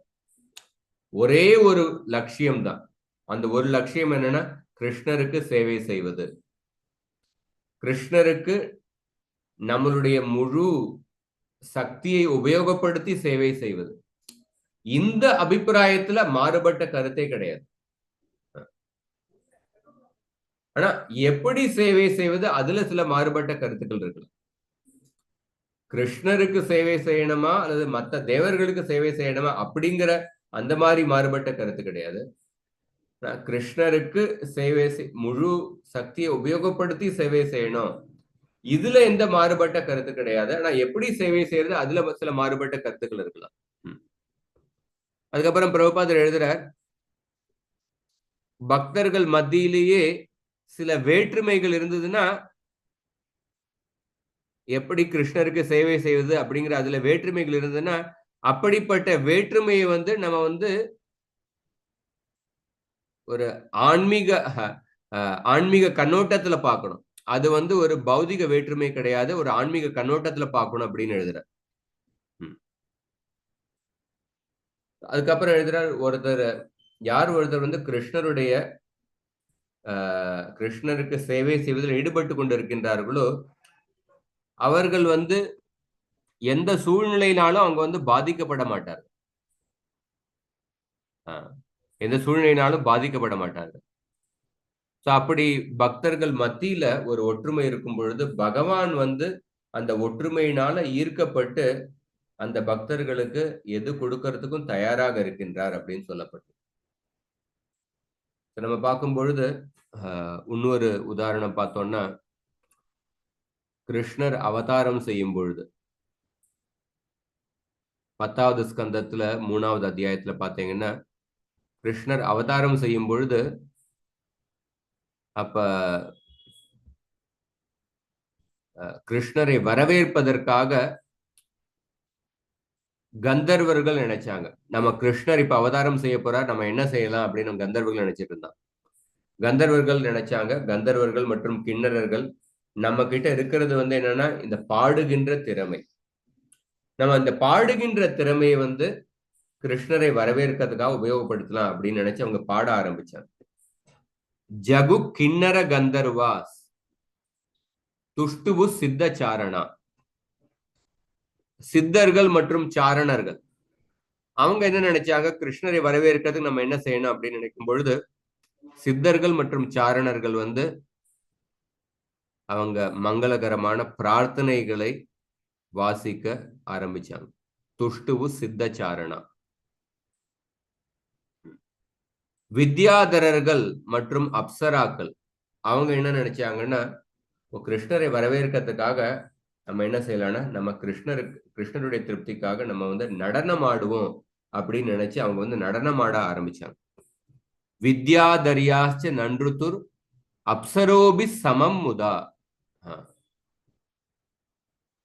ஒரே ஒரு லட்சியம் தான். அந்த ஒரு லட்சியம் என்னன்னா கிருஷ்ணருக்கு சேவை செய்வது, கிருஷ்ணருக்கு நம்மளுடைய முழு சக்தியை உபயோகப்படுத்தி சேவை செய்வது. இந்த அபிப்பிராயத்துல மாறுபட்ட கருத்தே கிடையாது. ஆனா எப்படி சேவை செய்வது அதுல சில மாறுபட்ட கருத்துக்கள் இருக்கு. கிருஷ்ணருக்கு சேவை செய்யணுமா அல்லது மற்ற தேவர்களுக்கு சேவை செய்யணுமா அப்படிங்கிற அந்த மாதிரி மாறுபட்ட கருத்து கிடையாது. கிருஷ்ணருக்கு சேவை முழு சக்தியை உபயோகப்படுத்தி சேவை செய்யணும், இதுல எந்த மாறுபட்ட கருத்து கிடையாது. ஆனா எப்படி சேவை செய்யறது அதுல சில மாறுபட்ட கருத்துக்கள் இருக்கலாம். அதுக்கப்புறம் பிரபுபாதர் எழுதுறார், பக்தர்கள் மத்தியிலேயே சில வேற்றுமைகள் இருந்ததுன்னா எப்படி கிருஷ்ணருக்கு சேவை செய்வது அப்படிங்கிற அதுல வேற்றுமைகள் இருந்ததுன்னா அப்படிப்பட்ட வேற்றுமையை வந்து நம்ம வந்து ஒரு ஆன்மீக கண்ணோட்டத்துல பார்க்கணும். அது வந்து ஒரு பௌதிக வேற்றுமை கிடையாது, ஒரு ஆன்மீக கண்ணோட்டத்துல பார்க்கணும் அப்படின்னு எழுதுற. அதுக்கப்புறம் எழுதுறார், ஒருத்தர் வந்து கிருஷ்ணருக்கு சேவை செய்வதில் ஈடுபட்டு கொண்டிருக்கின்றார்களோ அவர்கள் வந்து எந்த சூழ்நிலையினாலும் அவங்க வந்து பாதிக்கப்பட மாட்டார்கள். எந்த சூழ்நிலையினாலும் பாதிக்கப்பட மாட்டார்கள். அப்படி பக்தர்கள் மத்தியில ஒரு ஒற்றுமை இருக்கும் பொழுது பகவான் வந்து அந்த ஒற்றுமையினால ஈர்க்கப்பட்டு அந்த பக்தர்களுக்கு எது கொடுக்கறதுக்கும் தயாராக இருக்கின்றார் அப்படின்னு சொல்லப்பட்டு நம்ம பார்க்கும் பொழுது இன்னொரு உதாரணம் பார்த்தோம்னா, கிருஷ்ணர் அவதாரம் செய்யும் பொழுது 10வது ஸ்கந்தத்துல 3வது அத்தியாயத்துல பாத்தீங்கன்னா, கிருஷ்ணர் அவதாரம் செய்யும் பொழுது அப்ப கிருஷ்ணரை வரவேற்பதற்காக கந்தர்வர்கள் நினைச்சாங்க, நம்ம கிருஷ்ணர் இப்ப அவதாரம் செய்ய போறார், நம்ம என்ன செய்யலாம் அப்படின்னு கந்தர்வர்கள் நினைச்சிட்டு இருந்தாங்க. கந்தர்வர்கள் நினைச்சாங்க, கந்தர்வர்கள் மற்றும் கிண்ணறர்கள் நம்ம கிட்ட இருக்கிறது வந்து என்னன்னா இந்த பாடுகின்ற திறமை. நம்ம இந்த பாடுகின்ற திறமையை வந்து கிருஷ்ணரை வரவேற்கிறதுக்காக உபயோகப்படுத்தலாம் அப்படின்னு நினைச்சு அவங்க பாட ஆரம்பிச்சாங்க. ஜகு கிண்ணற கந்தர்வாஸ் துஷ்டுபு சித்த சாரணா. சித்தர்கள் மற்றும் சாரணர்கள் அவங்க என்ன நினைச்சாங்க, கிருஷ்ணரை வரவேற்கிறதுக்கு நம்ம என்ன செய்யணும் அப்படின்னு நினைக்கும் பொழுது சித்தர்கள் மற்றும் சாரணர்கள் வந்து அவங்க மங்களகரமான பிரார்த்தனைகளை வாசிக்க ஆரம்பிச்சாங்க. துஷ்டுவு சித்த சாரணா. வித்யாதரர்கள் மற்றும் அப்சராக்கள் அவங்க என்ன நினைச்சாங்கன்னா, கிருஷ்ணரை வரவேற்கிறதுக்காக நம்ம என்ன செய்யலாம்னா நம்ம கிருஷ்ணருடைய திருப்திக்காக நம்ம வந்து நடனம் ஆடுவோம் அப்படின்னு நினைச்சு அவங்க வந்து நடனம் ஆட ஆரம்பிச்சாங்க. வித்யாதரியாச்ச நன்றுத்துர் அப்சரோபி சமம் முதா.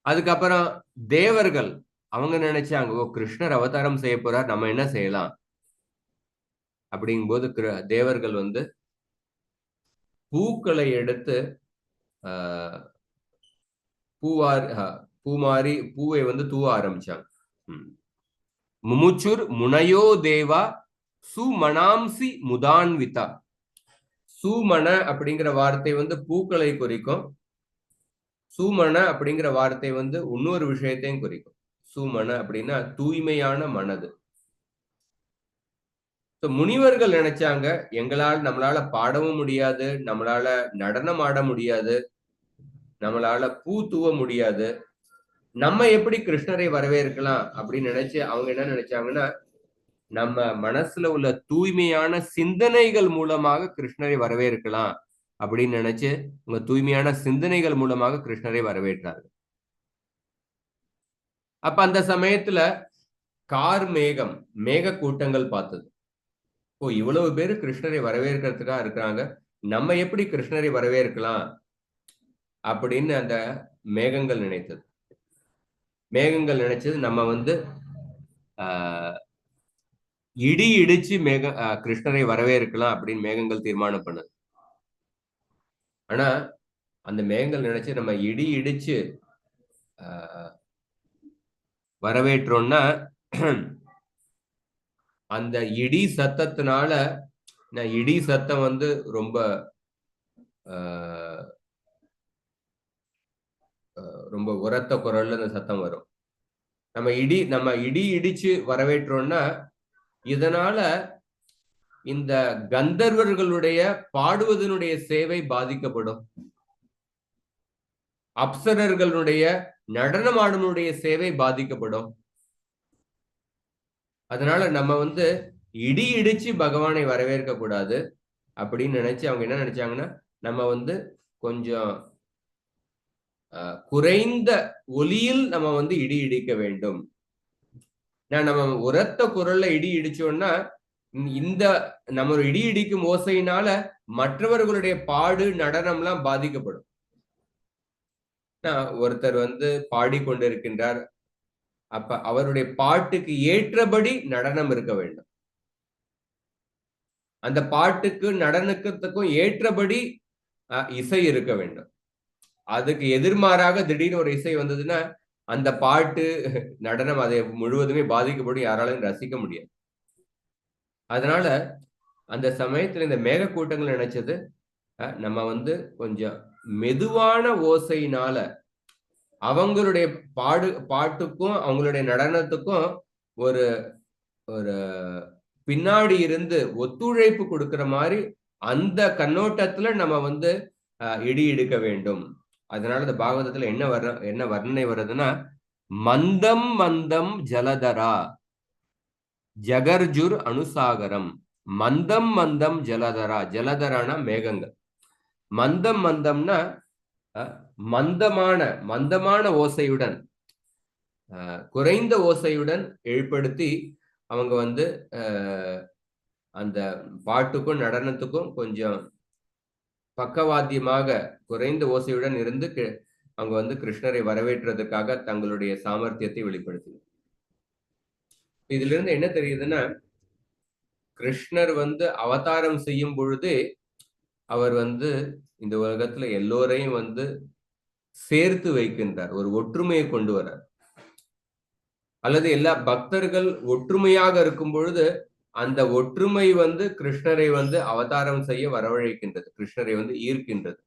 அதுக்கப்புறம் தேவர்கள் அவங்க நினைச்சாங்க, கிருஷ்ணர் அவதாரம் செய்ய போறார், நம்ம என்ன செய்யலாம் அப்படிங்கும்போது தேவர்கள் வந்து பூக்களை எடுத்து பூவை வந்து தூவ ஆரம்பிச்சாங்க. முமுச்சுர் முனையோ தேவா சுமணாம்சி முதான்விதா. சுமண அப்படிங்கிற வார்த்தை வந்து பூக்களை குறிக்கும். சுமண அப்படிங்கிற வார்த்தை வந்து இன்னொரு விஷயத்தையும் குறிக்கும். சுமண அப்படின்னா தூய்மையான மனது. முனிவர்கள் நினைச்சாங்க, நம்மளால பாடவும் முடியாது, நம்மளால நடனம் ஆட முடியாது, நம்மளால பூ தூவ முடியாது, நம்ம எப்படி கிருஷ்ணரை வரவேற்கலாம் அப்படின்னு நினைச்சு அவங்க என்ன நினைச்சாங்கன்னா, நம்ம மனசுல உள்ள தூய்மையான சிந்தனைகள் மூலமாக கிருஷ்ணரை வரவேற்கலாம் அப்படின்னு நினைச்சு உங்க தூய்மையான சிந்தனைகள் மூலமாக கிருஷ்ணரை வரவேற்றாரு. அப்ப அந்த சமயத்துல கார் மேகம், மேக கூட்டங்கள் பார்த்தது. ஓ, இவ்வளவு பேரு கிருஷ்ணரை வரவேற்கிறதுக்காக இருக்கிறாங்க, நம்ம எப்படி கிருஷ்ணரை வரவேற்கலாம் அப்படின்னு அந்த மேகங்கள் நினைத்தது. மேகங்கள் நினைச்சது நம்ம வந்து இடி இடிச்சு கிருஷ்ணரை வரவேற்கலாம் அப்படின்னு மேகங்கள் தீர்மானம் பண்ணுது. ஆனா அந்த மேகங்கள் நினைச்சு நம்ம இடி இடிச்சு வரவேற்றோம்னா அந்த இடி சத்தத்தினால, இடி சத்தம் வந்து ரொம்ப ரொம்ப உரத்த குரல்ல அந்த சத்தம் வரும். நம்ம இடி இடிச்சு வரவேற்றோம்னா இதனால இந்த கந்தர்வர்களுடைய பாடுவதனுடைய சேவை பாதிக்கப்படும். அப்சரர்களுடைய நடனமாடனுடைய சேவை பாதிக்கப்படும். அதனால நம்ம வந்து இடி இடிச்சு பகவானை வரவேற்க கூடாது அப்படின்னு நினைச்சு அவங்க என்ன நினைச்சாங்கன்னா, நம்ம வந்து கொஞ்சம் குறைந்த ஒலியில் நம்ம வந்து இடி இடிக்க வேண்டும். நம்ம உரத்த குரல்ல இடி இடிச்சோம்னா இந்த நம்ம ஒரு இடி இடிக்கும் ஓசையினால மற்றவர்களுடைய பாடு நடனம்லாம் பாதிக்கப்படும். ஒருத்தர் வந்து பாடிக்கொண்டிருக்கின்றார், அப்ப அவருடைய பாட்டுக்கு ஏற்றபடி நடனம் இருக்க வேண்டும். அந்த பாட்டுக்கு நடனத்துக்கும் ஏற்றபடி இசை இருக்க வேண்டும். அதுக்கு எதிர்மாறாக திடீர்னு ஒரு இசை வந்ததுன்னா அந்த பாட்டு நடனம் அதை முழுவதுமே பாதிக்கப்படும், யாராலையும் ரசிக்க முடியாது. அதனால அந்த சமயத்துல இந்த மேக கூட்டங்கள் நினைச்சது, நம்ம வந்து கொஞ்சம் மெதுவான ஓசையினால அவங்களுடைய பாட்டுக்கும் அவங்களுடைய நடனத்துக்கும் ஒரு ஒரு பின்னாடி இருந்து ஒத்துழைப்பு கொடுக்கிற மாதிரி அந்த கண்ணோட்டத்துல நம்ம வந்து இடி இடிக்க வேண்டும். அதனால இந்த பாகவதத்துல என்ன வர்ணனை வருதுன்னா, மந்தம் மந்தம் ஜலதரா ஜகர்ஜுர் அனுசாகரம். மந்தம் மந்தம் ஜலதரா, ஜலதரானா மேகங்கள். மந்தம் மந்தம்னா மந்தமான ஓசையுடன், குறைந்த ஓசையுடன் எழுப்படுத்தி அவங்க வந்து அந்த பாட்டுக்கும் நடனத்துக்கும் கொஞ்சம் பக்கவாத்தியமாக குறைந்த ஓசையுடன் இருந்து அவங்க வந்து கிருஷ்ணரை வரவேற்றதுக்காக தங்களுடைய சாமர்த்தியத்தை வெளிப்படுத்தினார். இதுல இருந்து என்ன தெரியுதுன்னா, கிருஷ்ணர் வந்து அவதாரம் செய்யும் பொழுது அவர் வந்து இந்த உலகத்துல எல்லோரையும் வந்து சேர்த்து வைக்கின்றார், ஒரு ஒற்றுமையை கொண்டு வரார். அல்லது எல்லா பக்தர்கள் ஒற்றுமையாக இருக்கும் பொழுது அந்த ஒற்றுமை வந்து கிருஷ்ணரை வந்து அவதாரம் செய்ய வரவழைக்கின்றது, கிருஷ்ணரை வந்து ஈர்க்கின்றது.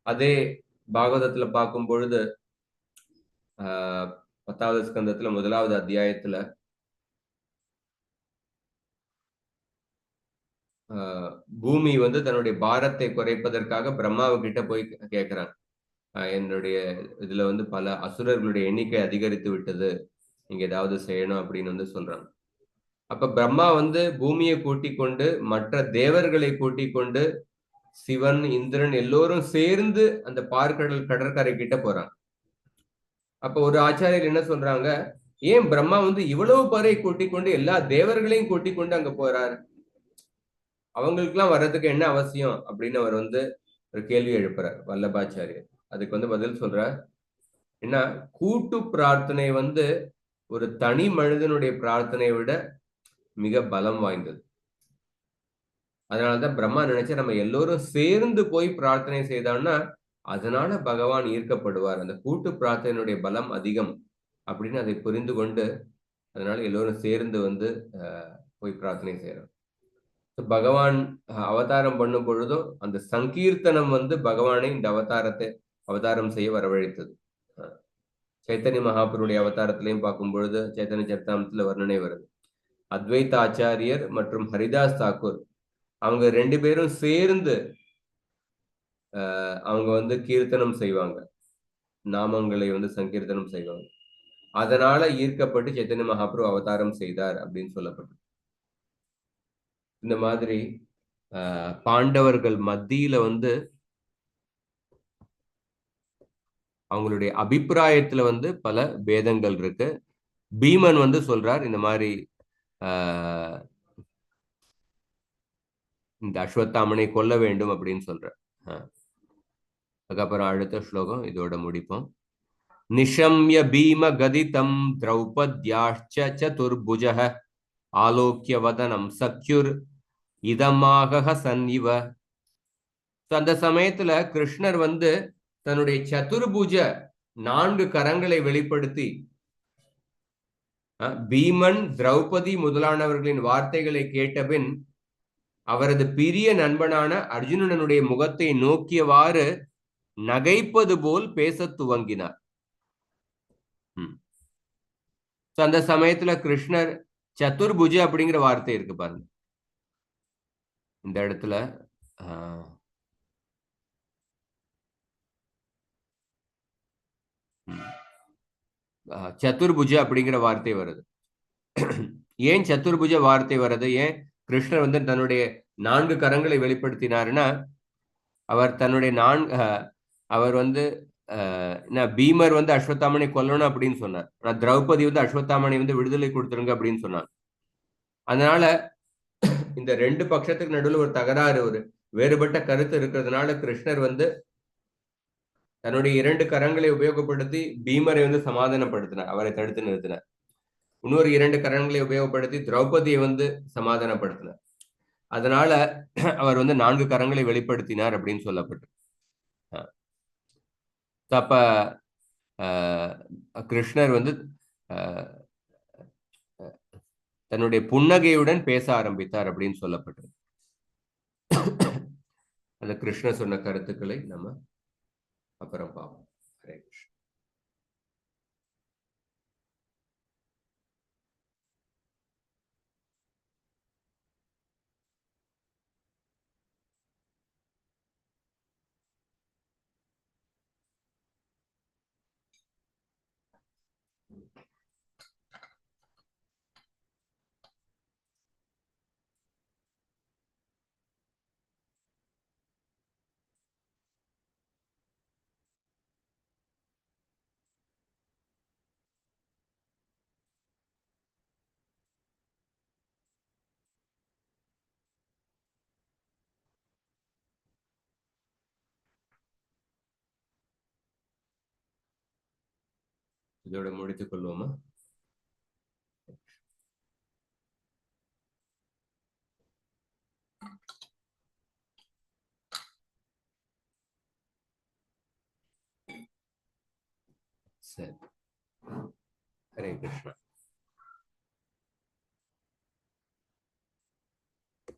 அதே பாகவதத்துல பார்க்கும் பொழுது 10வது ஸ்கந்தத்துல 1வது அத்தியாயத்துல பூமி வந்து தன்னுடைய பாரத்தை குறைப்பதற்காக பிரம்மாவுக்கிட்ட போய் கேட்கிறாங்க, என்னுடைய இதுல வந்து பல அசுரர்களுடைய எண்ணிக்கை அதிகரித்து விட்டது, நீங்க ஏதாவது செய்யணும் அப்படின்னு வந்து சொல்றாங்க. அப்ப பிரம்மா வந்து பூமியை கூட்டிக் கொண்டு மற்ற தேவர்களை கூட்டிக் கொண்டு சிவன் இந்திரன் எல்லோரும் சேர்ந்து அந்த கடற்கரை கிட்ட போறாங்க. அப்ப ஒரு ஆச்சாரியர் என்ன சொல்றாங்க, ஏன் பிரம்மா வந்து இவ்வளவு பேரை கூட்டிக் கொண்டு எல்லா தேவர்களையும் கூட்டிக் கொண்டு அங்க போறாரு, அவங்களுக்குலாம் வர்றதுக்கு என்ன அவசியம் அப்படின்னு அவர் வந்து ஒரு கேள்வி எழுப்புறார் வல்லபாச்சாரியர். அதுக்கு வந்து பதில் சொல்றார், என்ன கூட்டு பிரார்த்தனை வந்து ஒரு தனி மனிதனுடைய பிரார்த்தனையை விட மிக பலம் வாய்ந்தது. அதனாலதான் பிரம்மா நினைச்சா நம்ம எல்லோரும் சேர்ந்து போய் பிரார்த்தனை செய்தோம்னா அதனால பகவான் ஈர்க்கப்படுவார், அந்த கூட்டு பிரார்த்தனையுடைய பலம் அதிகம் அப்படின்னு அதை புரிந்து கொண்டு அதனால எல்லோரும் சேர்ந்து வந்து போய் பிரார்த்தனை செய்யறோம். பகவான் அவதாரம் பண்ணும் பொழுதும் அந்த சங்கீர்த்தனம் வந்து பகவானை இந்த அவதாரம் செய்ய வரவழைத்தது. சைத்தன்ய மகாபுருடைய அவதாரத்திலையும் பார்க்கும் பொழுது சைத்தன்ய சரிதாமத்துல வர்ணனை வருது. அத்வைத ஆச்சாரியர் மற்றும் ஹரிதாஸ் தாக்கூர் அவங்க 2 பேரும் சேர்ந்து அவங்க வந்து கீர்த்தனம் செய்வாங்க, நாமங்களை வந்து சங்கீர்த்தனம் செய்வாங்க. அதனால ஈர்க்கப்பட்டு சைத்தன்ய மகாபிரபு அவதாரம் செய்தார் அப்படின்னு சொல்லப்பட்டது. இந்த மாதிரி பாண்டவர்கள் மத்தியில வந்து அவங்களுடைய அபிப்பிராயத்துல வந்து பல பேதங்கள் இருக்கு. பீமன் வந்து சொல்றார் இந்த மாதிரி இந்த அஸ்வத்தாமனை கொல்ல வேண்டும் அப்படின்னு சொல்றார். அதுக்கப்புறம் அடுத்த ஸ்லோகம் இதோட முடிப்போம். நிஷம்ய பீம கதிதம் திரௌபத்யாச்ச சதுர்புஜः ஆலோக்கிய வதனம் சக்யுர் இதமாக சன்னிவ. அந்த சமயத்துல கிருஷ்ணர் வந்து தன்னுடைய சதுர்புஜ 4 கரங்களை வெளிப்படுத்தி பீமன் திரௌபதி முதலானவர்களின் வார்த்தைகளை கேட்டபின் அவரது பிரிய நண்பனான அர்ஜுனனுடைய முகத்தை நோக்கியவாறு நகைப்பது போல் பேச துவங்கினார். அந்த சமயத்துல கிருஷ்ணர் சதுர்புஜ அப்படிங்கிற வார்த்தை இருக்கு பாருங்க இந்த இடத்துல. சதுர்புஜ அப்படிங்கிற வார்த்தை வருது. ஏன் சதுர்புஜ வார்த்தை வருது? ஏன் கிருஷ்ணர் வந்து தன்னுடைய 4 கரங்களை வெளிப்படுத்தினாருன்னா, அவர் தன்னுடைய அவர் வந்து பீமர் வந்து அஸ்வத்தாமனை கொல்லணும் அப்படின்னு சொன்னார். ஆனா திரௌபதி வந்து அஸ்வத்தாமனை வந்து விடுதலை கொடுத்துருங்க அப்படின்னு சொன்னார். அதனால இந்த 2 பட்சத்துக்கு நடுவில் ஒரு தகராறு, ஒரு வேறுபட்ட கருத்து இருக்கிறதுனால கிருஷ்ணர் வந்து தன்னுடைய 2 கரங்களை உபயோகப்படுத்தி பீமரை வந்து சமாதானப்படுத்தினார், அவரை தடுத்து நிறுத்தினார். இன்னொரு 2 கரங்களை உபயோகப்படுத்தி திரௌபதியை வந்து சமாதானப்படுத்தினார். அதனால அவர் வந்து 4 கரங்களை வெளிப்படுத்தினார் அப்படின்னு சொல்லப்பட்டு. அப்ப கிருஷ்ணர் வந்து தன்னுடைய புன்னகையுடன் பேச ஆரம்பித்தார் அப்படின்னு சொல்லப்பட்டது. அந்த கிருஷ்ணர் சொன்ன கருத்துக்களை நம்ம அப்புறம் பார்ப்போம். ஹரே கிருஷ்ணா. இதோட முடித்துக் கொள்வோமா? சரி, ஹரே கிருஷ்ணா.